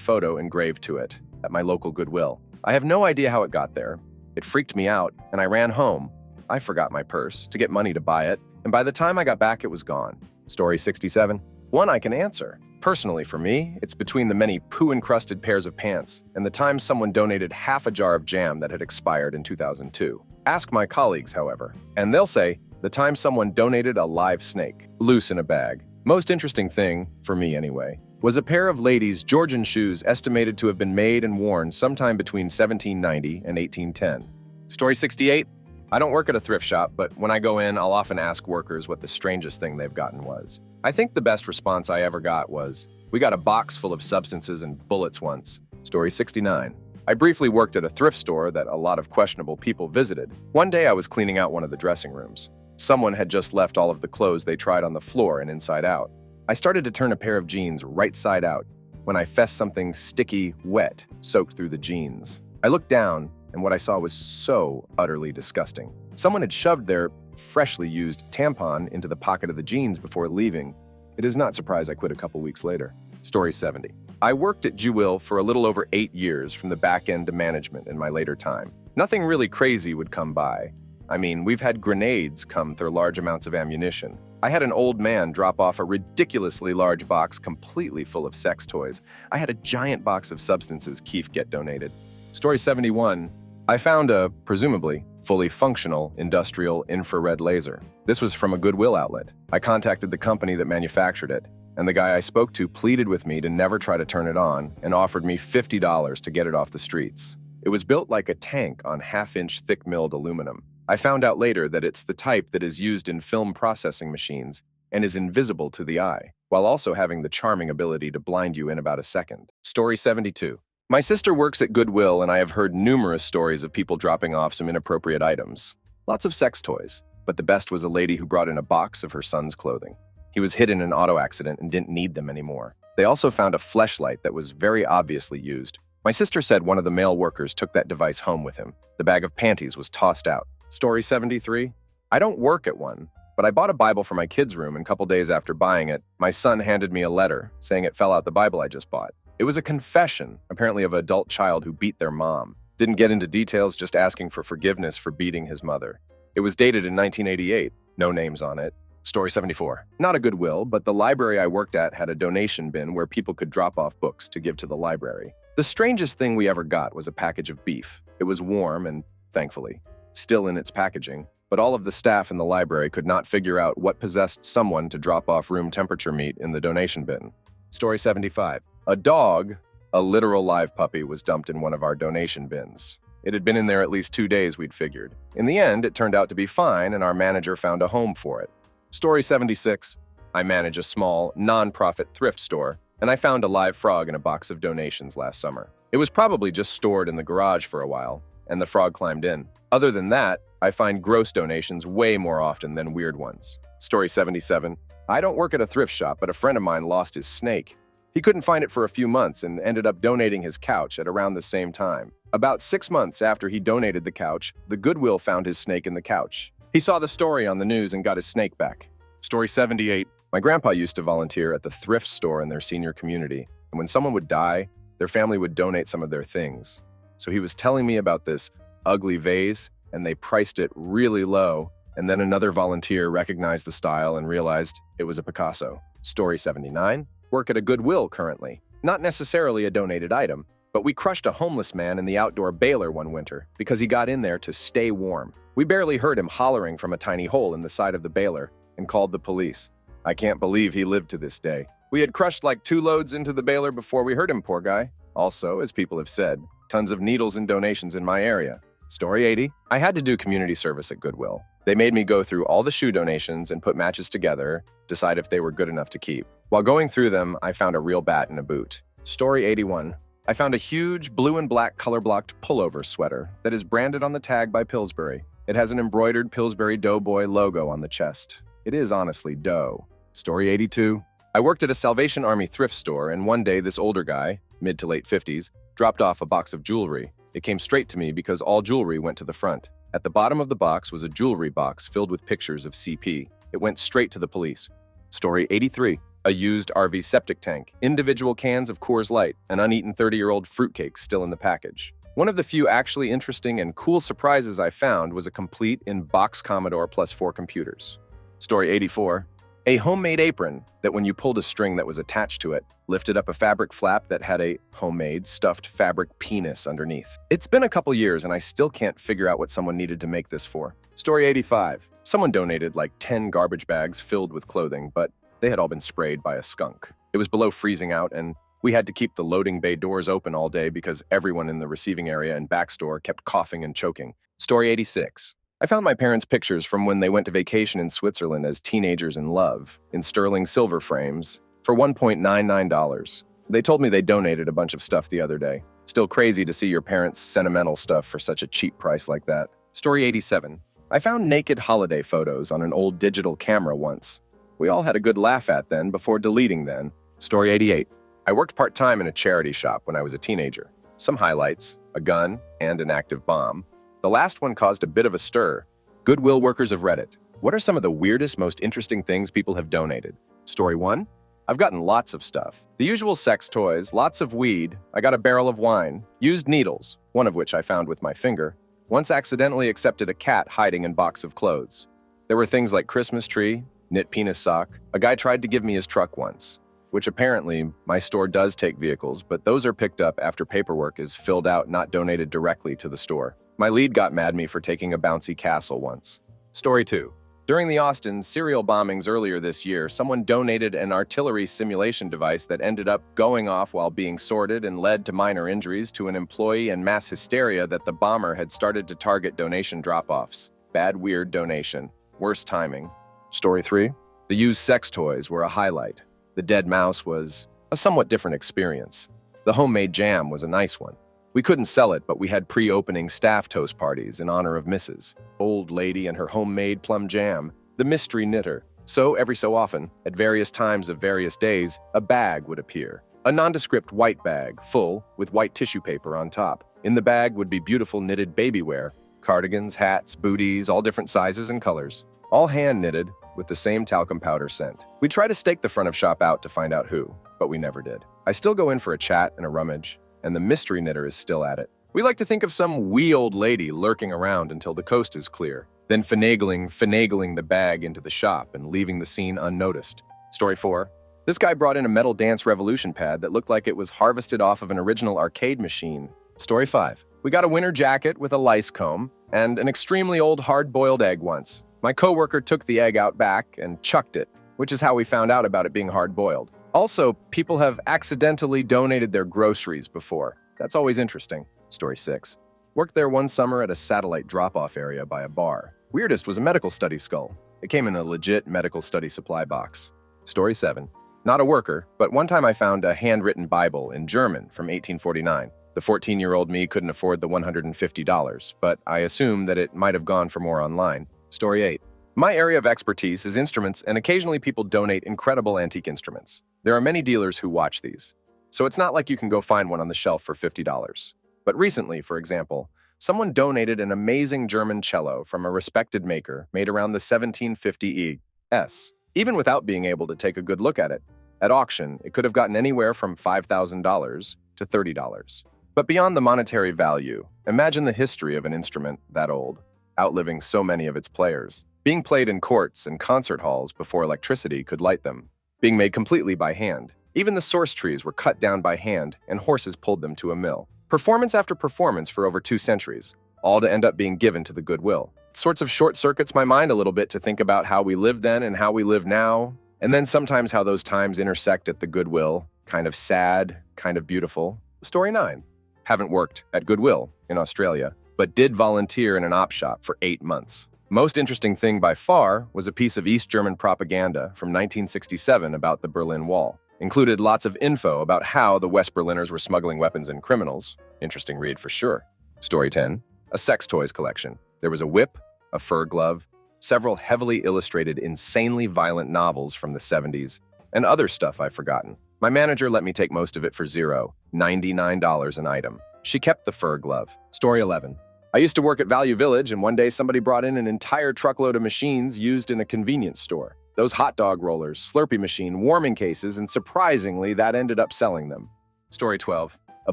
photo engraved to it at my local Goodwill. I have no idea how it got there. It freaked me out, and I ran home. I forgot my purse to get money to buy it, and by the time I got back, it was gone. Story 67. One I can answer. Personally, for me, it's between the many poo-encrusted pairs of pants and the time someone donated half a jar of jam that had expired in 2002. Ask my colleagues, however, and they'll say the time someone donated a live snake, loose in a bag. Most interesting thing, for me anyway, was a pair of ladies' Georgian shoes estimated to have been made and worn sometime between 1790 and 1810. Story 68. I don't work at a thrift shop, but when I go in, I'll often ask workers what the strangest thing they've gotten was. I think the best response I ever got was, "We got a box full of substances and bullets once." Story 69. I briefly worked at a thrift store that a lot of questionable people visited. One day I was cleaning out one of the dressing rooms. Someone had just left all of the clothes they tried on the floor and inside out. I started to turn a pair of jeans right side out when I fessed something sticky, wet, soaked through the jeans. I looked down, and what I saw was so utterly disgusting. Someone had shoved their freshly used tampon into the pocket of the jeans before leaving. It is not surprised I quit a couple weeks later. Story 70. I worked at Jewel for a little over 8 years from the back end to management in my later time. Nothing really crazy would come by. I mean, we've had grenades come through large amounts of ammunition. I had an old man drop off a ridiculously large box completely full of sex toys. I had a giant box of substances Keith get donated. Story 71. I found a, presumably, fully functional industrial infrared laser. This was from a Goodwill outlet. I contacted the company that manufactured it, and the guy I spoke to pleaded with me to never try to turn it on and offered me $50 to get it off the streets. It was built like a tank on half-inch thick-milled aluminum. I found out later that it's the type that is used in film processing machines and is invisible to the eye, while also having the charming ability to blind you in about a second. Story 72. My sister works at Goodwill, and I have heard numerous stories of people dropping off some inappropriate items. Lots of sex toys, but the best was a lady who brought in a box of her son's clothing. He was hit in an auto accident and didn't need them anymore. They also found a fleshlight that was very obviously used. My sister said one of the male workers took that device home with him. The bag of panties was tossed out. Story 73. I don't work at one, but I bought a Bible for my kids' room, and a couple days after buying it, my son handed me a letter saying it fell out the Bible I just bought. It was a confession, apparently of an adult child who beat their mom. Didn't get into details, just asking for forgiveness for beating his mother. It was dated in 1988, no names on it. Story 74. Not a Goodwill, but the library I worked at had a donation bin where people could drop off books to give to the library. The strangest thing we ever got was a package of beef. It was warm and, thankfully, still in its packaging, but all of the staff in the library could not figure out what possessed someone to drop off room temperature meat in the donation bin. Story 75. A dog, a literal live puppy, was dumped in one of our donation bins. It had been in there at least 2 days, we'd figured. In the end, it turned out to be fine, and our manager found a home for it. Story 76. I manage a small, non-profit thrift store, and I found a live frog in a box of donations last summer. It was probably just stored in the garage for a while, and the frog climbed in. Other than that, I find gross donations way more often than weird ones. Story 77. I don't work at a thrift shop, but a friend of mine lost his snake. He couldn't find it for a few months and ended up donating his couch at around the same time. About 6 months after he donated the couch, the Goodwill found his snake in the couch. He saw the story on the news and got his snake back. Story 78. My grandpa used to volunteer at the Thrift store in their senior community, and when someone would die, their family would donate some of their things. So he was telling me about this ugly vase, and they priced it really low, and then another volunteer recognized the style and realized it was a Picasso. Story 79. Work at a Goodwill currently. Not necessarily a donated item, but we crushed a homeless man in the outdoor baler one winter because he got in there to stay warm. We barely heard him hollering from a tiny hole in the side of the baler and called the police. I can't believe he lived to this day. We had crushed like 2 loads into the baler before we heard him, poor guy. Also, as people have said, tons of needles and donations in my area. Story 80. I had to do community service at Goodwill. They made me go through all the shoe donations and put matches together, decide if they were good enough to keep. While going through them, I found a real bat in a boot. Story 81. I found a huge blue and black color-blocked pullover sweater that is branded on the tag by Pillsbury. It has an embroidered Pillsbury Doughboy logo on the chest. It is honestly dough. Story 82. I worked at a Salvation Army thrift store, and one day this older guy, mid to late 50s, dropped off a box of jewelry. It came straight to me because all jewelry went to the front. At the bottom of the box was a jewelry box filled with pictures of CP. It went straight to the police. Story 83. A used RV septic tank, individual cans of Coors Light, an uneaten 30-year-old fruitcake still in the package. One of the few actually interesting and cool surprises I found was a complete in-box Commodore plus 4 computers. Story 84. A homemade apron that when you pulled a string that was attached to it, lifted up a fabric flap that had a homemade stuffed fabric penis underneath. It's been a couple years and I still can't figure out what someone needed to make this for. Story 85. Someone donated like 10 garbage bags filled with clothing, but they had all been sprayed by a skunk. It was below freezing out, and we had to keep the loading bay doors open all day because everyone in the receiving area and back store kept coughing and choking. Story 86. I found my parents' pictures from when they went to vacation in Switzerland as teenagers in love, in sterling silver frames, for $1.99. They told me they donated a bunch of stuff the other day. Still crazy to see your parents' sentimental stuff for such a cheap price like that. Story 87. I found naked holiday photos on an old digital camera once. We all had a good laugh at them before deleting them. Story 88. I worked part-time in a charity shop when I was a teenager. Some highlights, a gun, and an active bomb. The last one caused a bit of a stir. Goodwill workers of Reddit. What are some of the weirdest, most interesting things people have donated? Story 1. I've gotten lots of stuff. The usual sex toys, lots of weed, I got a barrel of wine, used needles, one of which I found with my finger. Once accidentally accepted a cat hiding in box of clothes. There were things like Christmas tree, knit penis sock. A guy tried to give me his truck once, which apparently my store does take vehicles, but those are picked up after paperwork is filled out, not donated directly to the store. My lead got mad at me for taking a bouncy castle once. Story 2. During the Austin serial bombings earlier this year, someone donated an artillery simulation device that ended up going off while being sorted and led to minor injuries to an employee and mass hysteria that the bomber had started to target donation drop-offs. Bad, weird donation. Worst timing. Story 3. The used sex toys were a highlight. The dead mouse was a somewhat different experience. The homemade jam was a nice one. We couldn't sell it, but we had pre-opening staff toast parties in honor of Mrs. Old Lady and her homemade plum jam, the mystery knitter. So every so often, at various times of various days, a bag would appear. A nondescript white bag, full, with white tissue paper on top. In the bag would be beautiful knitted baby wear, cardigans, hats, booties, all different sizes and colors. All hand-knitted, with the same talcum powder scent. We try to stake the front of shop out to find out who, but we never did. I still go in for a chat and a rummage, and the mystery knitter is still at it. We like to think of some wee old lady lurking around until the coast is clear, then finagling the bag into the shop and leaving the scene unnoticed. Story 4. This guy brought in a metal Dance Revolution pad that looked like it was harvested off of an original arcade machine. Story 5. We got a winter jacket with a lice comb and an extremely old hard-boiled egg once. My coworker took the egg out back and chucked it, which is how we found out about it being hard-boiled. Also, people have accidentally donated their groceries before. That's always interesting. Story 6. Worked there one summer at a satellite drop-off area by a bar. Weirdest was a medical study skull. It came in a legit medical study supply box. Story 7. Not a worker, but one time I found a handwritten Bible in German from 1849. The 14-year-old me couldn't afford the $150, but I assume that it might have gone for more online. Story 8. My area of expertise is instruments, and occasionally people donate incredible antique instruments. There are many dealers who watch these, so it's not like you can go find one on the shelf for $50. But recently, for example, someone donated an amazing German cello from a respected maker made around the 1750 ES, even without being able to take a good look at it. At auction, it could have gotten anywhere from $5,000 to $30. But beyond the monetary value, imagine the history of an instrument that old, outliving so many of its players, being played in courts and concert halls before electricity could light them, being made completely by hand. Even the source trees were cut down by hand and horses pulled them to a mill. Performance after performance for over 2 centuries, all to end up being given to the goodwill. It sorts of short-circuits my mind a little bit to think about how we lived then and how we live now, and then sometimes how those times intersect at the goodwill, kind of sad, kind of beautiful. Story 9. Haven't worked at Goodwill in Australia, but did volunteer in an op shop for 8 months. Most interesting thing by far was a piece of East German propaganda from 1967 about the Berlin Wall. Included lots of info about how the West Berliners were smuggling weapons and criminals. Interesting read for sure. Story 10. A sex toys collection. There was a whip, a fur glove, several heavily illustrated, insanely violent novels from the 70s, and other stuff I've forgotten. My manager let me take most of it for $99 an item. She kept the fur glove. Story 11. I used to work at Value Village, and one day somebody brought in an entire truckload of machines used in a convenience store. Those hot dog rollers, Slurpee machine, warming cases, and surprisingly, that ended up selling them. Story 12. A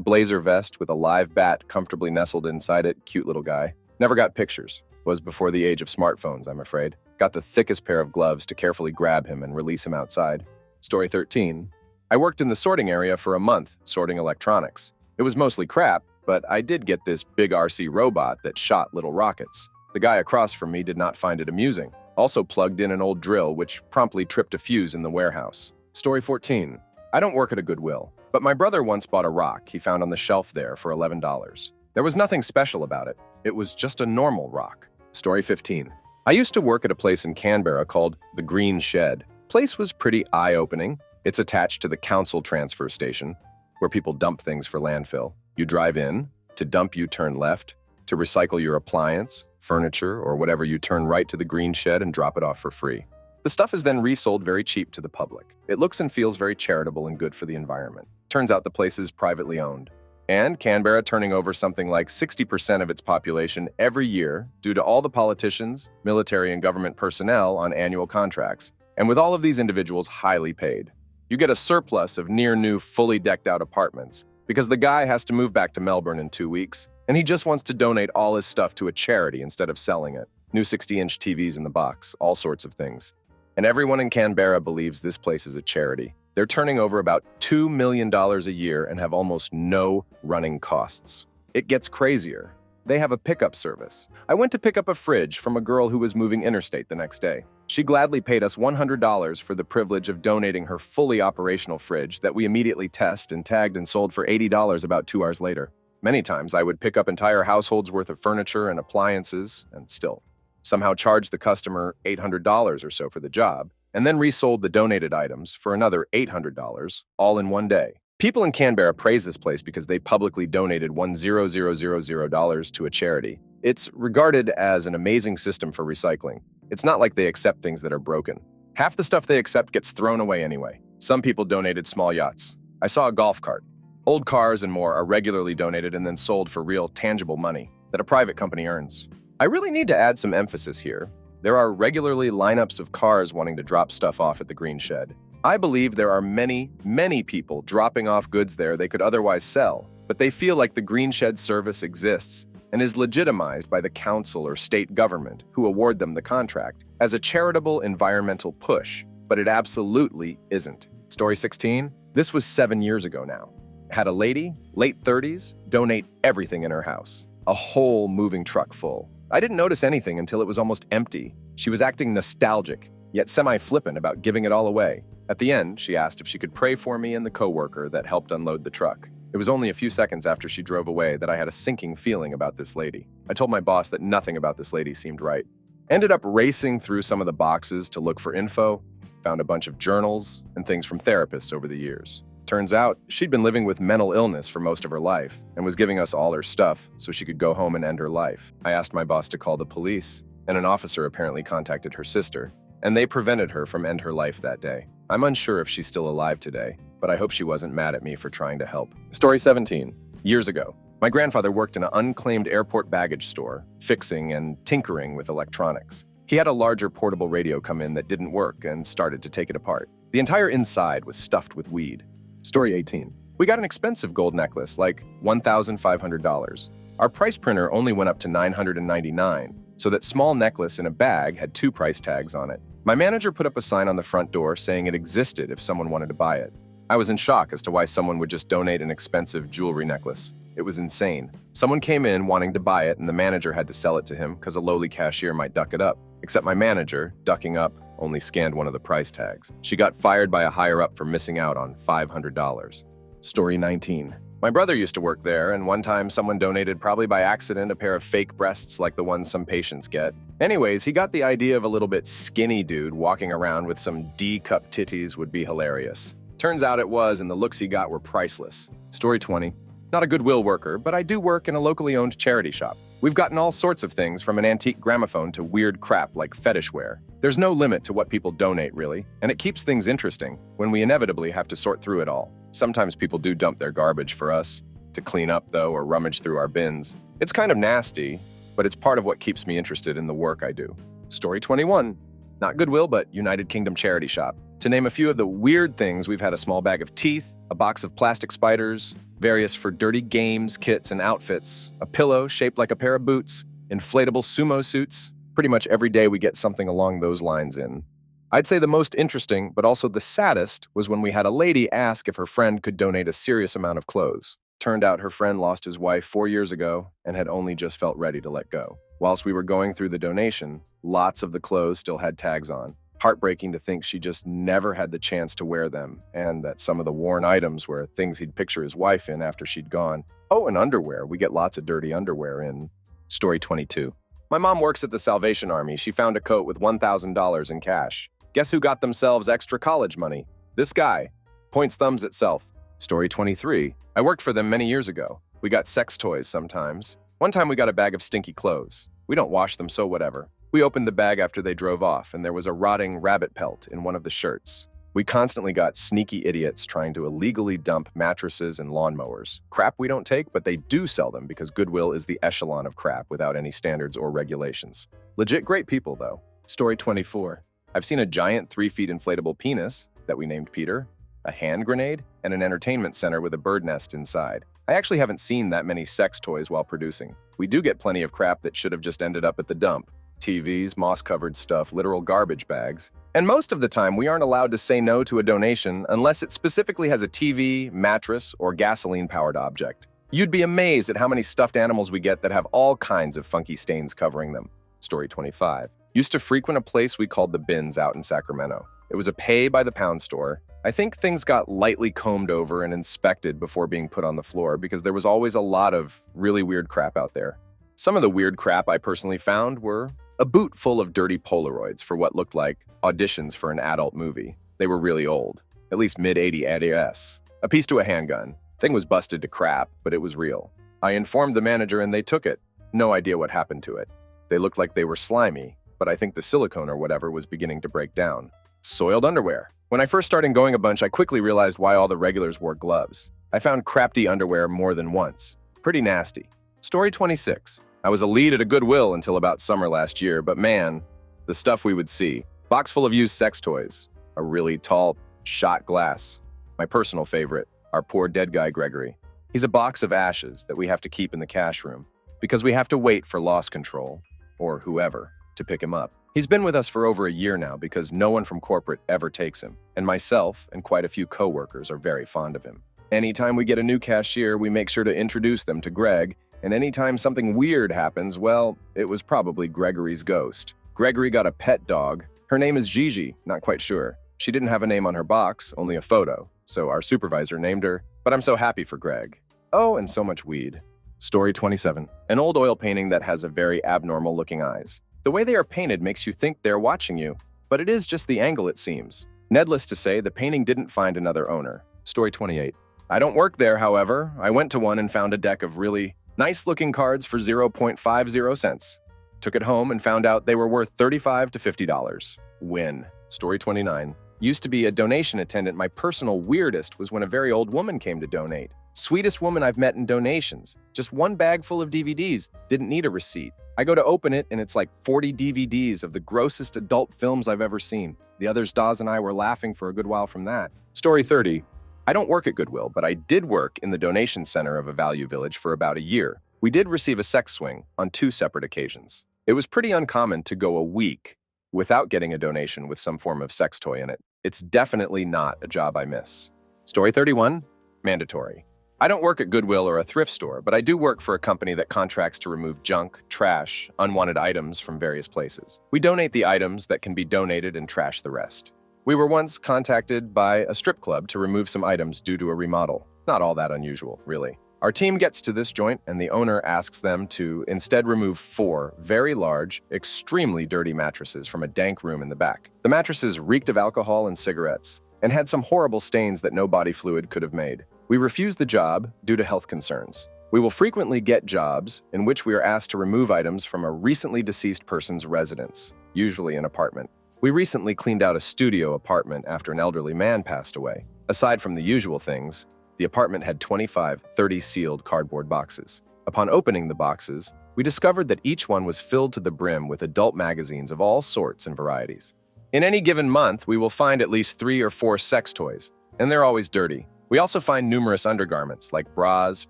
blazer vest with a live bat comfortably nestled inside it. Cute little guy. Never got pictures. Was before the age of smartphones, I'm afraid. Got the thickest pair of gloves to carefully grab him and release him outside. Story 13. I worked in the sorting area for a month, sorting electronics. It was mostly crap, but I did get this big RC robot that shot little rockets. The guy across from me did not find it amusing. Also plugged in an old drill, which promptly tripped a fuse in the warehouse. Story 14. I don't work at a Goodwill, but my brother once bought a rock he found on the shelf there for $11. There was nothing special about it. It was just a normal rock. Story 15. I used to work at a place in Canberra called the Green Shed. Place was pretty eye-opening. It's attached to the council transfer station, where people dump things for landfill. You drive in. To dump, you turn left. To recycle your appliance, furniture, or whatever, you turn right to the Green Shed and drop it off for free. The stuff is then resold very cheap to the public. It looks and feels very charitable and good for the environment. Turns out the place is privately owned. And Canberra turning over something like 60% of its population every year due to all the politicians, military, and government personnel on annual contracts. And with all of these individuals highly paid. You get a surplus of near-new, fully decked-out apartments because the guy has to move back to Melbourne in 2 weeks, and he just wants to donate all his stuff to a charity instead of selling it. New 60-inch TVs in the box, all sorts of things. And everyone in Canberra believes this place is a charity. They're turning over about $2 million a year and have almost no running costs. It gets crazier. They have a pickup service. I went to pick up a fridge from a girl who was moving interstate the next day. She gladly paid us $100 for the privilege of donating her fully operational fridge that we immediately test and tagged and sold for $80 about 2 hours later. Many times I would pick up entire households worth of furniture and appliances and still somehow charge the customer $800 or so for the job, and then resold the donated items for another $800, all in one day. People in Canberra praise this place because they publicly donated $1,000 to a charity. It's regarded as an amazing system for recycling. It's not like they accept things that are broken. Half the stuff they accept gets thrown away anyway. Some people donated small yachts. I saw a golf cart. Old cars and more are regularly donated and then sold for real, tangible money that a private company earns. I really need to add some emphasis here. There are regularly lineups of cars wanting to drop stuff off at the Green Shed. I believe there are many, many people dropping off goods there they could otherwise sell, but they feel like the Green Shed service exists and is legitimized by the council or state government who award them the contract as a charitable environmental push, but it absolutely isn't. Story 16. This was 7 years ago now. Had a lady, late 30s, donate everything in her house. A whole moving truck full. I didn't notice anything until it was almost empty. She was acting nostalgic, yet semi-flippant about giving it all away. At the end, she asked if she could pray for me and the coworker that helped unload the truck. It was only a few seconds after she drove away that I had a sinking feeling about this lady. I told my boss that nothing about this lady seemed right. Ended up racing through some of the boxes to look for info, found a bunch of journals and things from therapists over the years. Turns out, she'd been living with mental illness for most of her life and was giving us all her stuff so she could go home and end her life. I asked my boss to call the police, and an officer apparently contacted her sister, and they prevented her from end her life that day. I'm unsure if she's still alive today, but I hope she wasn't mad at me for trying to help. Story 17. Years ago, My grandfather worked in an unclaimed airport baggage store, fixing and tinkering with electronics. He had a larger portable radio come in that didn't work and started to take it apart. The entire inside was stuffed with weed. Story 18. We got an expensive gold necklace, like $1,500. Our price printer only went up to $999, so that small necklace in a bag had 2 price tags on it. My manager put up a sign on the front door saying it existed if someone wanted to buy it. I was in shock as to why someone would just donate an expensive jewelry necklace. It was insane. Someone came in wanting to buy it and the manager had to sell it to him because a lowly cashier might duck it up. Except my manager, ducking up, only scanned one of the price tags. She got fired by a higher-up for missing out on $500. Story 19. My brother used to work there, and one time someone donated, probably by accident, a pair of fake breasts like the ones some patients get. Anyways, he got the idea of a little bit skinny dude walking around with some D-cup titties would be hilarious. Turns out it was, and the looks he got were priceless. Story 20. Not a Goodwill worker, but I do work in a locally owned charity shop. We've gotten all sorts of things, from an antique gramophone to weird crap like fetish wear. There's no limit to what people donate, really, and it keeps things interesting when we inevitably have to sort through it all. Sometimes people do dump their garbage for us to clean up, though, or rummage through our bins. It's kind of nasty, but it's part of what keeps me interested in the work I do. Story 21. Not Goodwill, but United Kingdom charity shop. To name a few of the weird things, we've had a small bag of teeth, a box of plastic spiders, various for dirty games, kits, and outfits, a pillow shaped like a pair of boots, inflatable sumo suits. Pretty much every day we get something along those lines in. I'd say the most interesting, but also the saddest, was when we had a lady ask if her friend could donate a serious amount of clothes. Turned out her friend lost his wife 4 years ago and had only just felt ready to let go. Whilst we were going through the donation, lots of the clothes still had tags on. Heartbreaking to think she just never had the chance to wear them, and that some of the worn items were things he'd picture his wife in after she'd gone. Oh, and underwear. We get lots of dirty underwear in Story 22. My mom works at the Salvation Army. She found a coat with $1,000 in cash. Guess who got themselves extra college money? This guy. Points thumbs itself. Story 23. I worked for them many years ago. We got sex toys sometimes. One time we got a bag of stinky clothes. We don't wash them, so whatever. We opened the bag after they drove off, and there was a rotting rabbit pelt in one of the shirts. We constantly got sneaky idiots trying to illegally dump mattresses and lawnmowers. Crap we don't take, but they do sell them because Goodwill is the echelon of crap without any standards or regulations. Legit great people, though. Story 24. I've seen a giant 3-foot inflatable penis that we named Peter, a hand grenade, and an entertainment center with a bird nest inside. I actually haven't seen that many sex toys while producing. We do get plenty of crap that should have just ended up at the dump. TVs, moss-covered stuff, literal garbage bags. And most of the time, we aren't allowed to say no to a donation unless it specifically has a TV, mattress, or gasoline-powered object. You'd be amazed at how many stuffed animals we get that have all kinds of funky stains covering them. Story 25. Used to frequent a place we called the Bins out in Sacramento. It was a pay-by-the-pound store. I think things got lightly combed over and inspected before being put on the floor because there was always a lot of really weird crap out there. Some of the weird crap I personally found were a boot full of dirty Polaroids for what looked like auditions for an adult movie. They were really old, at least mid-80 ADS. A piece to a handgun. Thing was busted to crap, but it was real. I informed the manager and they took it. No idea what happened to it. They looked like they were slimy, but I think the silicone or whatever was beginning to break down. Soiled underwear. When I first started going a bunch, I quickly realized why all the regulars wore gloves. I found crafty underwear more than once. Pretty nasty. Story 26. I was a lead at a Goodwill until about summer last year, but man, the stuff we would see. Box full of used sex toys. A really tall shot glass. My personal favorite, our poor dead guy Gregory. He's a box of ashes that we have to keep in the cash room because we have to wait for loss control, or whoever, to pick him up. He's been with us for over a year now because no one from corporate ever takes him, and myself and quite a few coworkers are very fond of him. Anytime we get a new cashier, we make sure to introduce them to Greg, and anytime something weird happens, well, it was probably Gregory's ghost. Gregory got a pet dog. Her name is Gigi, not quite sure. She didn't have a name on her box, only a photo, so our supervisor named her, but I'm so happy for Greg. Oh, and so much weed. Story 27. An old oil painting that has a very abnormal looking eyes. The way they are painted makes you think they're watching you, but it is just the angle it seems. Needless to say, the painting didn't find another owner. Story 28. I don't work there, however. I went to one and found a deck of really nice-looking cards for 0.50 cents. Took it home and found out they were worth $35 to $50. Win. Story 29. Used to be a donation attendant. My personal weirdest was when a very old woman came to donate. Sweetest woman I've met in donations. Just one bag full of DVDs. Didn't need a receipt. I go to open it, and it's like 40 DVDs of the grossest adult films I've ever seen. The others, Dawes and I, were laughing for a good while from that. Story 30. I don't work at Goodwill, but I did work in the donation center of a value village for about a year. We did receive a sex swing on 2 separate occasions. It was pretty uncommon to go a week without getting a donation with some form of sex toy in it. It's definitely not a job I miss. Story 31. Mandatory. I don't work at Goodwill or a thrift store, but I do work for a company that contracts to remove junk, trash, unwanted items from various places. We donate the items that can be donated and trash the rest. We were once contacted by a strip club to remove some items due to a remodel. Not all that unusual, really. Our team gets to this joint, and the owner asks them to instead remove 4 very large, extremely dirty mattresses from a dank room in the back. The mattresses reeked of alcohol and cigarettes, and had some horrible stains that no body fluid could have made. We refused the job due to health concerns. We will frequently get jobs in which we are asked to remove items from a recently deceased person's residence, usually an apartment. We recently cleaned out a studio apartment after an elderly man passed away. Aside from the usual things, the apartment had 25 30 sealed cardboard boxes. Upon opening the boxes, we discovered that each one was filled to the brim with adult magazines of all sorts and varieties. In any given month, we will find at least 3 or 4 sex toys, and they're always dirty. We also find numerous undergarments like bras,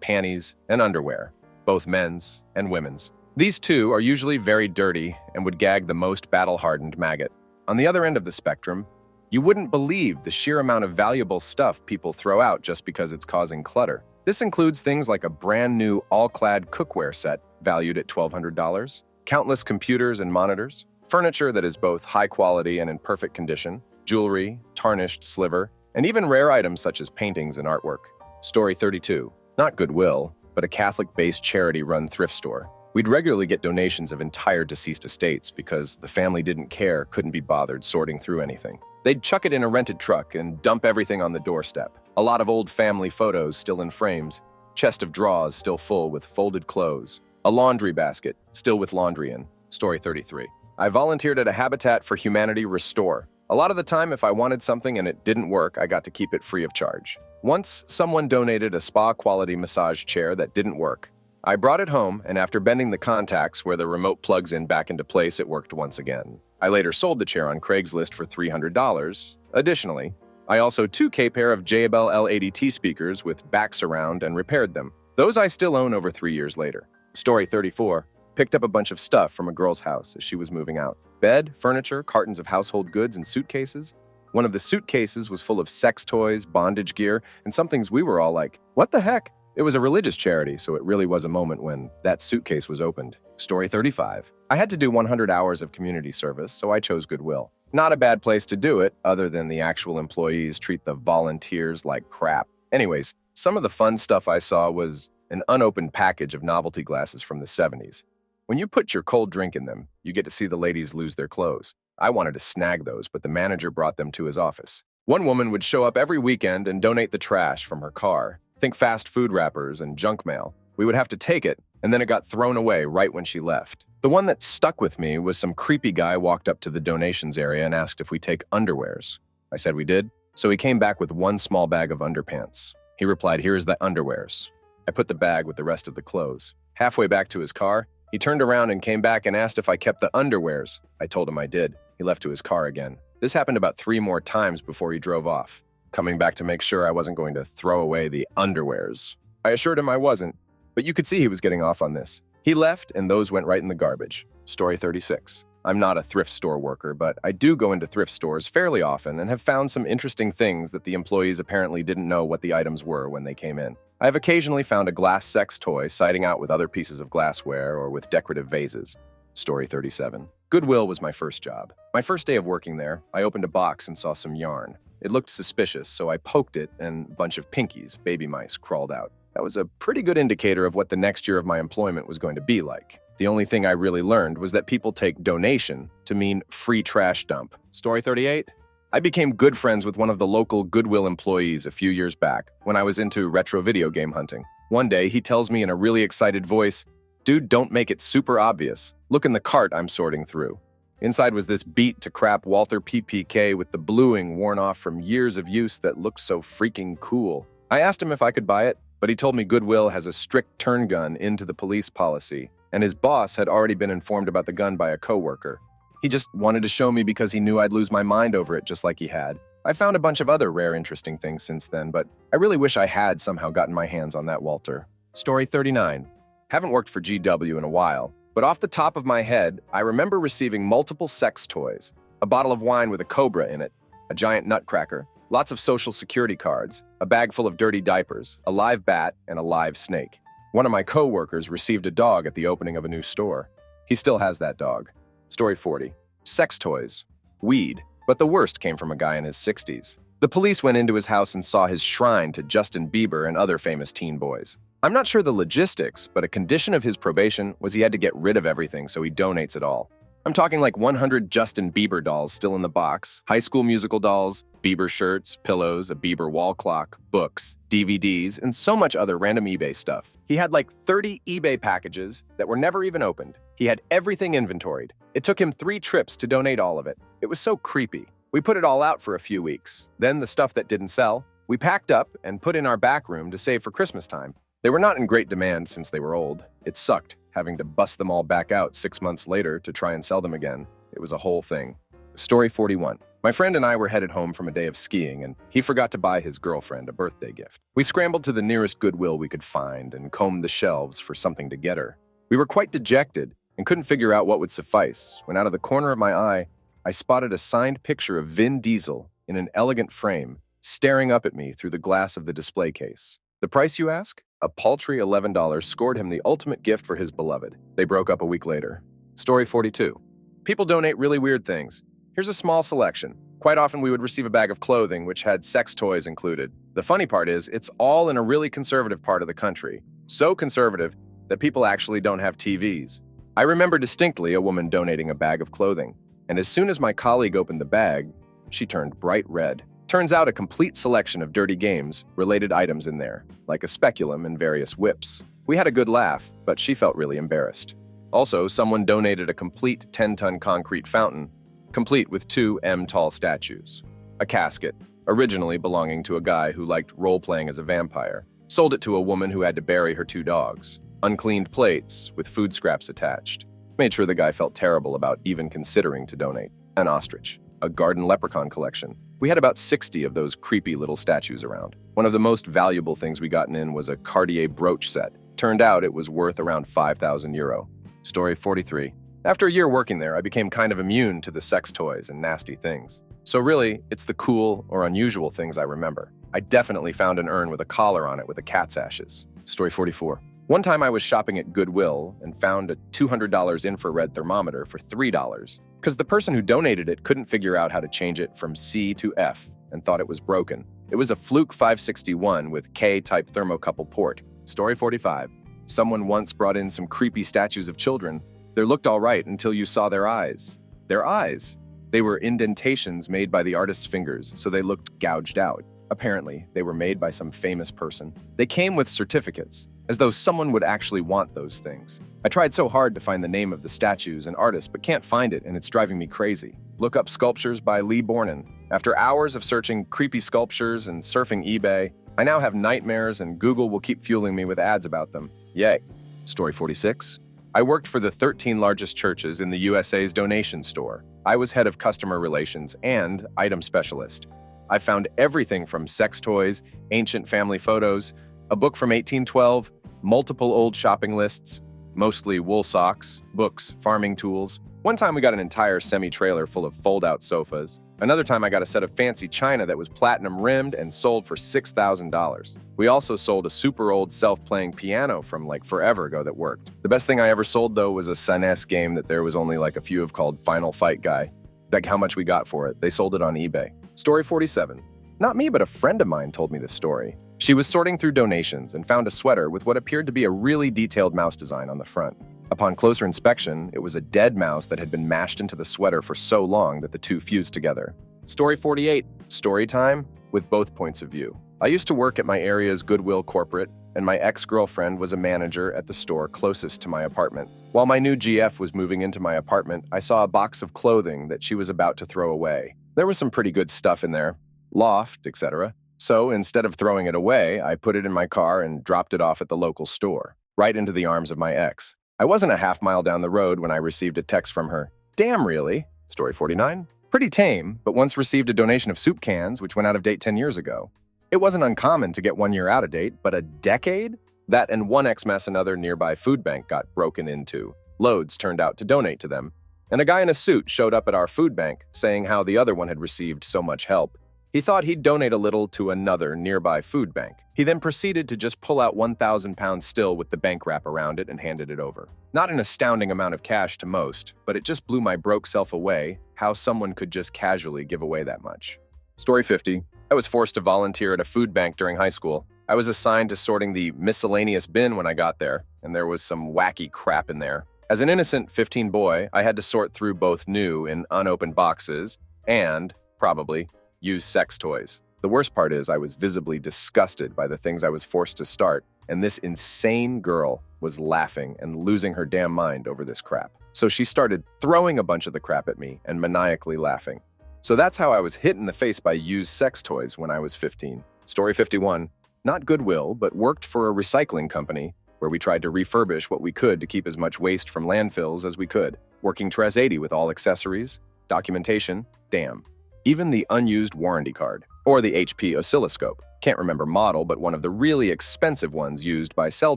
panties, and underwear, both men's and women's. These too are usually very dirty and would gag the most battle-hardened maggot. On the other end of the spectrum, you wouldn't believe the sheer amount of valuable stuff people throw out just because it's causing clutter. This includes things like a brand new all-clad cookware set valued at $1,200, countless computers and monitors, furniture that is both high quality and in perfect condition, jewelry, tarnished sliver, and even rare items such as paintings and artwork. Story 32. Not Goodwill, but a Catholic-based charity-run thrift store. We'd regularly get donations of entire deceased estates because the family didn't care, couldn't be bothered sorting through anything. They'd chuck it in a rented truck and dump everything on the doorstep. A lot of old family photos still in frames, chest of drawers still full with folded clothes, a laundry basket still with laundry in. Story 33. I volunteered at a Habitat for Humanity restore. A lot of the time, if I wanted something and it didn't work, I got to keep it free of charge. Once, someone donated a spa-quality massage chair that didn't work. I brought it home, and after bending the contacts where the remote plugs in back into place, it worked once again. I later sold the chair on Craigslist for $300. Additionally, I also 2K pair of JBL L80T speakers with back surround and repaired them. Those I still own over 3 years later. Story 34. Picked up a bunch of stuff from a girl's house as she was moving out. Bed, furniture, cartons of household goods, and suitcases. One of the suitcases was full of sex toys, bondage gear, and some things we were all like, what the heck? It was a religious charity, so it really was a moment when that suitcase was opened. Story 35. I had to do 100 hours of community service, so I chose Goodwill. Not a bad place to do it, other than the actual employees treat the volunteers like crap. Anyways, some of the fun stuff I saw was an unopened package of novelty glasses from the 70s. When you put your cold drink in them, you get to see the ladies lose their clothes. I wanted to snag those, but the manager brought them to his office. One woman would show up every weekend and donate the trash from her car. Think fast food wrappers and junk mail. We would have to take it, and then it got thrown away right when she left. The one that stuck with me was some creepy guy walked up to the donations area and asked if we take underwears. I said we did, so he came back with one small bag of underpants. He replied, "Here is the underwears." I put the bag with the rest of the clothes. Halfway back to his car, he turned around and came back and asked if I kept the underwears. I told him I did. He left to his car again. This happened about 3 more times before he drove off, coming back to make sure I wasn't going to throw away the underwears. I assured him I wasn't, but you could see he was getting off on this. He left, and those went right in the garbage. Story 36. I'm not a thrift store worker, but I do go into thrift stores fairly often and have found some interesting things that the employees apparently didn't know what the items were when they came in. I have occasionally found a glass sex toy siding out with other pieces of glassware or with decorative vases. Story 37. Goodwill was my first job. My first day of working there, I opened a box and saw some yarn. It looked suspicious, so I poked it and a bunch of pinkies, baby mice, crawled out. That was a pretty good indicator of what the next year of my employment was going to be like. The only thing I really learned was that people take donation to mean free trash dump. Story 38. I became good friends with one of the local Goodwill employees a few years back when I was into retro video game hunting. One day, he tells me in a really excited voice, "Dude, don't make it super obvious. Look in the cart I'm sorting through." Inside was this beat to crap Walther PPK with the bluing worn off from years of use that looked so freaking cool. I asked him if I could buy it, but he told me Goodwill has a strict turn gun into the police policy, and his boss had already been informed about the gun by a coworker. He just wanted to show me because he knew I'd lose my mind over it just like he had. I found a bunch of other rare interesting things since then, but I really wish I had somehow gotten my hands on that Walter. Story 39. Haven't worked for GW in a while, but off the top of my head, I remember receiving multiple sex toys, a bottle of wine with a cobra in it, a giant nutcracker, lots of social security cards, a bag full of dirty diapers, a live bat, and a live snake. One of my co-workers received a dog at the opening of a new store. He still has that dog. Story 40. Sex toys. Weed. But the worst came from a guy in his 60s. The police went into his house and saw his shrine to Justin Bieber and other famous teen boys. I'm not sure the logistics, but a condition of his probation was he had to get rid of everything, so he donates it all. I'm talking like 100 Justin Bieber dolls still in the box, High School Musical dolls, Bieber shirts, pillows, a Bieber wall clock, books, DVDs, and so much other random eBay stuff. He had like 30 eBay packages that were never even opened. He had everything inventoried. It took him 3 trips to donate all of it. It was so creepy. We put it all out for a few weeks. Then the stuff that didn't sell, we packed up and put in our back room to save for Christmas time. They were not in great demand since they were old. It sucked having to bust them all back out 6 months later to try and sell them again. It was a whole thing. Story 41. My friend and I were headed home from a day of skiing, and he forgot to buy his girlfriend a birthday gift. We scrambled to the nearest Goodwill we could find and combed the shelves for something to get her. We were quite dejected and couldn't figure out what would suffice when out of the corner of my eye, I spotted a signed picture of Vin Diesel in an elegant frame, staring up at me through the glass of the display case. The price, you ask? A paltry $11 scored him the ultimate gift for his beloved. They broke up a week later. Story 42. People donate really weird things. Here's a small selection. Quite often we would receive a bag of clothing which had sex toys included. The funny part is, it's all in a really conservative part of the country. So conservative that people actually don't have TVs. I remember distinctly a woman donating a bag of clothing, and as soon as my colleague opened the bag, she turned bright red. Turns out a complete selection of dirty games, related items in there, like a speculum and various whips. We had a good laugh, but she felt really embarrassed. Also, someone donated a complete 10-ton concrete fountain, complete with 2 M-tall statues. A casket, originally belonging to a guy who liked role-playing as a vampire, sold it to a woman who had to bury her 2 dogs. Uncleaned plates with food scraps attached. Made sure the guy felt terrible about even considering to donate. An ostrich. A garden leprechaun collection. We had about 60 of those creepy little statues around. One of the most valuable things we gotten in was a Cartier brooch set. Turned out it was worth around €5,000. Story 43. After a year working there, I became kind of immune to the sex toys and nasty things. So really, it's the cool or unusual things I remember. I definitely found an urn with a collar on it with a cat's ashes. Story 44. One time I was shopping at Goodwill and found a $200 infrared thermometer for $3 because the person who donated it couldn't figure out how to change it from C to F and thought it was broken. It was a Fluke 561 with K-type thermocouple port. Story 45. Someone once brought in some creepy statues of children. They looked all right until you saw their eyes. Their eyes! They were indentations made by the artist's fingers, so they looked gouged out. Apparently, they were made by some famous person. They came with certificates, as though someone would actually want those things. I tried so hard to find the name of the statues and artists, but can't find it, and it's driving me crazy. Look up sculptures by Lee Bornin. After hours of searching creepy sculptures and surfing eBay, I now have nightmares, and Google will keep fueling me with ads about them. Yay. Story 46. I worked for the 13 largest churches in the USA's donation store. I was head of customer relations and item specialist. I found everything from sex toys, ancient family photos, a book from 1812, multiple old shopping lists, mostly wool socks, books, farming tools. One time we got an entire semi-trailer full of fold-out sofas. Another time I got a set of fancy china that was platinum rimmed and sold for $6,000. We also sold a super old self-playing piano from like forever ago that worked. The best thing I ever sold though was a SNES game that there was only like a few of called Final Fight Guy. Like how much we got for it. They sold it on eBay. Story 47. Not me, but a friend of mine told me this story. She was sorting through donations and found a sweater with what appeared to be a really detailed mouse design on the front. Upon closer inspection, it was a dead mouse that had been mashed into the sweater for so long that the two fused together. Story 48. Story time with both points of view. I used to work at my area's Goodwill corporate, and my ex-girlfriend was a manager at the store closest to my apartment. While my new GF was moving into my apartment, I saw a box of clothing that she was about to throw away. There was some pretty good stuff in there, loft, etc. So instead of throwing it away, I put it in my car and dropped it off at the local store, right into the arms of my ex. I wasn't a half mile down the road when I received a text from her. Damn, really? Story 49. Pretty tame, but once received a donation of soup cans, which went out of date 10 years ago. It wasn't uncommon to get 1 year out of date, but a decade? That and one Xmas another nearby food bank got broken into. Loads turned out to donate to them. And a guy in a suit showed up at our food bank saying how the other one had received so much help. He thought he'd donate a little to another nearby food bank. He then proceeded to just pull out 1,000 pounds still with the bank wrap around it and handed it over. Not an astounding amount of cash to most, but it just blew my broke self away how someone could just casually give away that much. Story 50. I was forced to volunteer at a food bank during high school. I was assigned to sorting the miscellaneous bin when I got there, and there was some wacky crap in there. As an innocent 15 boy, I had to sort through both new and unopened boxes and, probably, used sex toys. The worst part is I was visibly disgusted by the things I was forced to start, and this insane girl was laughing and losing her damn mind over this crap. So she started throwing a bunch of the crap at me and maniacally laughing. So that's how I was hit in the face by used sex toys when I was 15. Story 51. Not Goodwill, but worked for a recycling company where we tried to refurbish what we could to keep as much waste from landfills as we could. Working Tres 80 with all accessories, documentation, damn. Even the unused warranty card, or the HP oscilloscope. Can't remember model, but one of the really expensive ones used by cell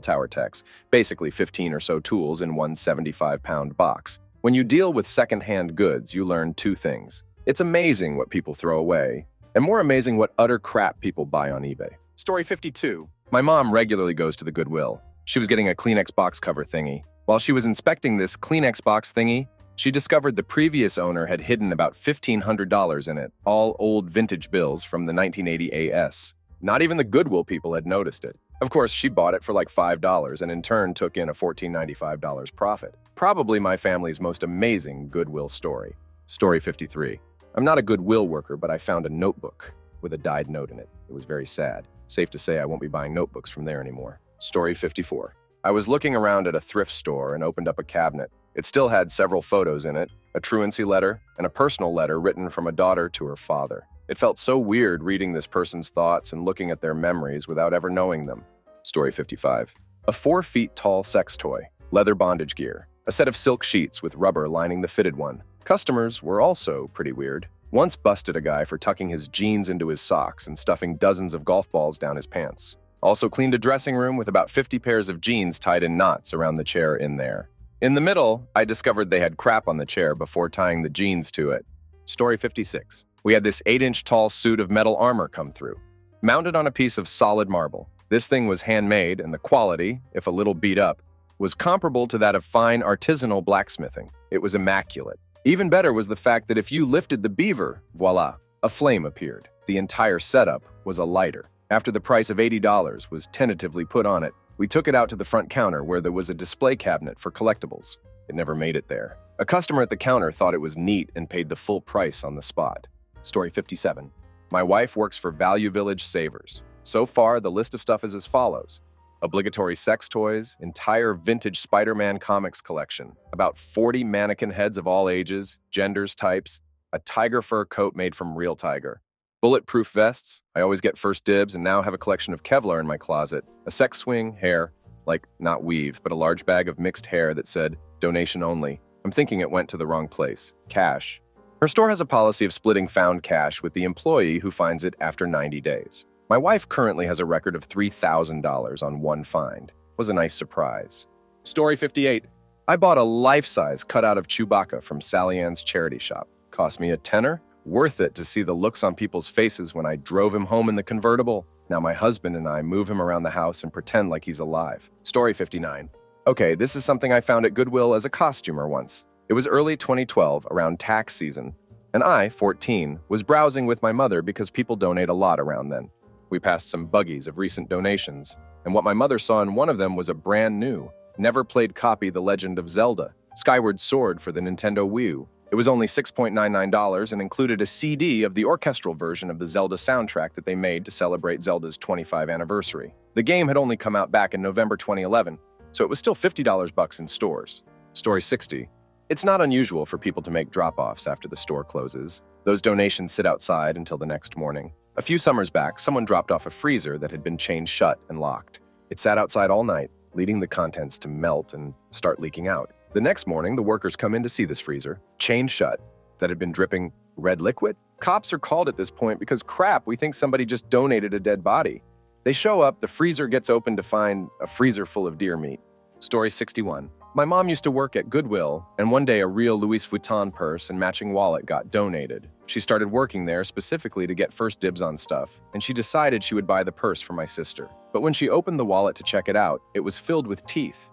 tower techs, basically 15 or so tools in one 75-pound box. When you deal with second-hand goods, you learn two things. It's amazing what people throw away, and more amazing what utter crap people buy on eBay. Story 52. My mom regularly goes to the Goodwill. She was getting a Kleenex box cover thingy. While she was inspecting this Kleenex box thingy, she discovered the previous owner had hidden about $1,500 in it, all old vintage bills from the 1980 AS. Not even the Goodwill people had noticed it. Of course, she bought it for like $5 and in turn took in a $1,495 profit. Probably my family's most amazing Goodwill story. Story 53. I'm not a Goodwill worker, but I found a notebook with a dyed note in it. It was very sad. Safe to say I won't be buying notebooks from there anymore. Story 54. I was looking around at a thrift store and opened up a cabinet. It still had several photos in it, a truancy letter, and a personal letter written from a daughter to her father. It felt so weird reading this person's thoughts and looking at their memories without ever knowing them. Story 55. A 4 feet tall sex toy, leather bondage gear, a set of silk sheets with rubber lining the fitted one. Customers were also pretty weird. Once busted a guy for tucking his jeans into his socks and stuffing dozens of golf balls down his pants. Also cleaned a dressing room with about 50 pairs of jeans tied in knots around the chair in there. In the middle, I discovered they had crap on the chair before tying the jeans to it. Story 56. We had this 8-inch tall suit of metal armor come through. Mounted on a piece of solid marble. This thing was handmade, and the quality, if a little beat up, was comparable to that of fine artisanal blacksmithing. It was immaculate. Even better was the fact that if you lifted the beaver, voila, a flame appeared. The entire setup was a lighter. After the price of $80 was tentatively put on it, we took it out to the front counter where there was a display cabinet for collectibles. It never made it there. A customer at the counter thought it was neat and paid the full price on the spot. Story 57. My wife works for Value Village Savers. So far, the list of stuff is as follows. Obligatory sex toys, entire vintage Spider-Man comics collection, about 40 mannequin heads of all ages, genders, types, a tiger fur coat made from real tiger, bulletproof vests, I always get first dibs and now have a collection of Kevlar in my closet, a sex swing, hair, like not weave, but a large bag of mixed hair that said, donation only. I'm thinking it went to the wrong place. Cash. Her store has a policy of splitting found cash with the employee who finds it after 90 days. My wife currently has a record of $3,000 on one find. Was a nice surprise. Story 58. I bought a life-size cutout of Chewbacca from Sally Ann's charity shop. Cost me a tenner. Worth it to see the looks on people's faces when I drove him home in the convertible. Now my husband and I move him around the house and pretend like he's alive. Story 59. Okay, this is something I found at Goodwill as a costumer once. It was early 2012, around tax season, and I, 14, was browsing with my mother because people donate a lot around then. We passed some buggies of recent donations, and what my mother saw in one of them was a brand new, never-played copy The Legend of Zelda, Skyward Sword for the Nintendo Wii U. It was only $6.99 and included a CD of the orchestral version of the Zelda soundtrack that they made to celebrate Zelda's 25th anniversary. The game had only come out back in November 2011, so it was still $50 bucks in stores. Story 60. It's not unusual for people to make drop-offs after the store closes. Those donations sit outside until the next morning. A few summers back, someone dropped off a freezer that had been chained shut and locked. It sat outside all night, leading the contents to melt and start leaking out. The next morning, the workers come in to see this freezer, chained shut, that had been dripping red liquid. Cops are called at this point because, crap, we think somebody just donated a dead body. They show up, the freezer gets opened to find a freezer full of deer meat. Story 61. My mom used to work at Goodwill, and one day a real Louis Vuitton purse and matching wallet got donated. She started working there specifically to get first dibs on stuff, and she decided she would buy the purse for my sister. But when she opened the wallet to check it out, it was filled with teeth.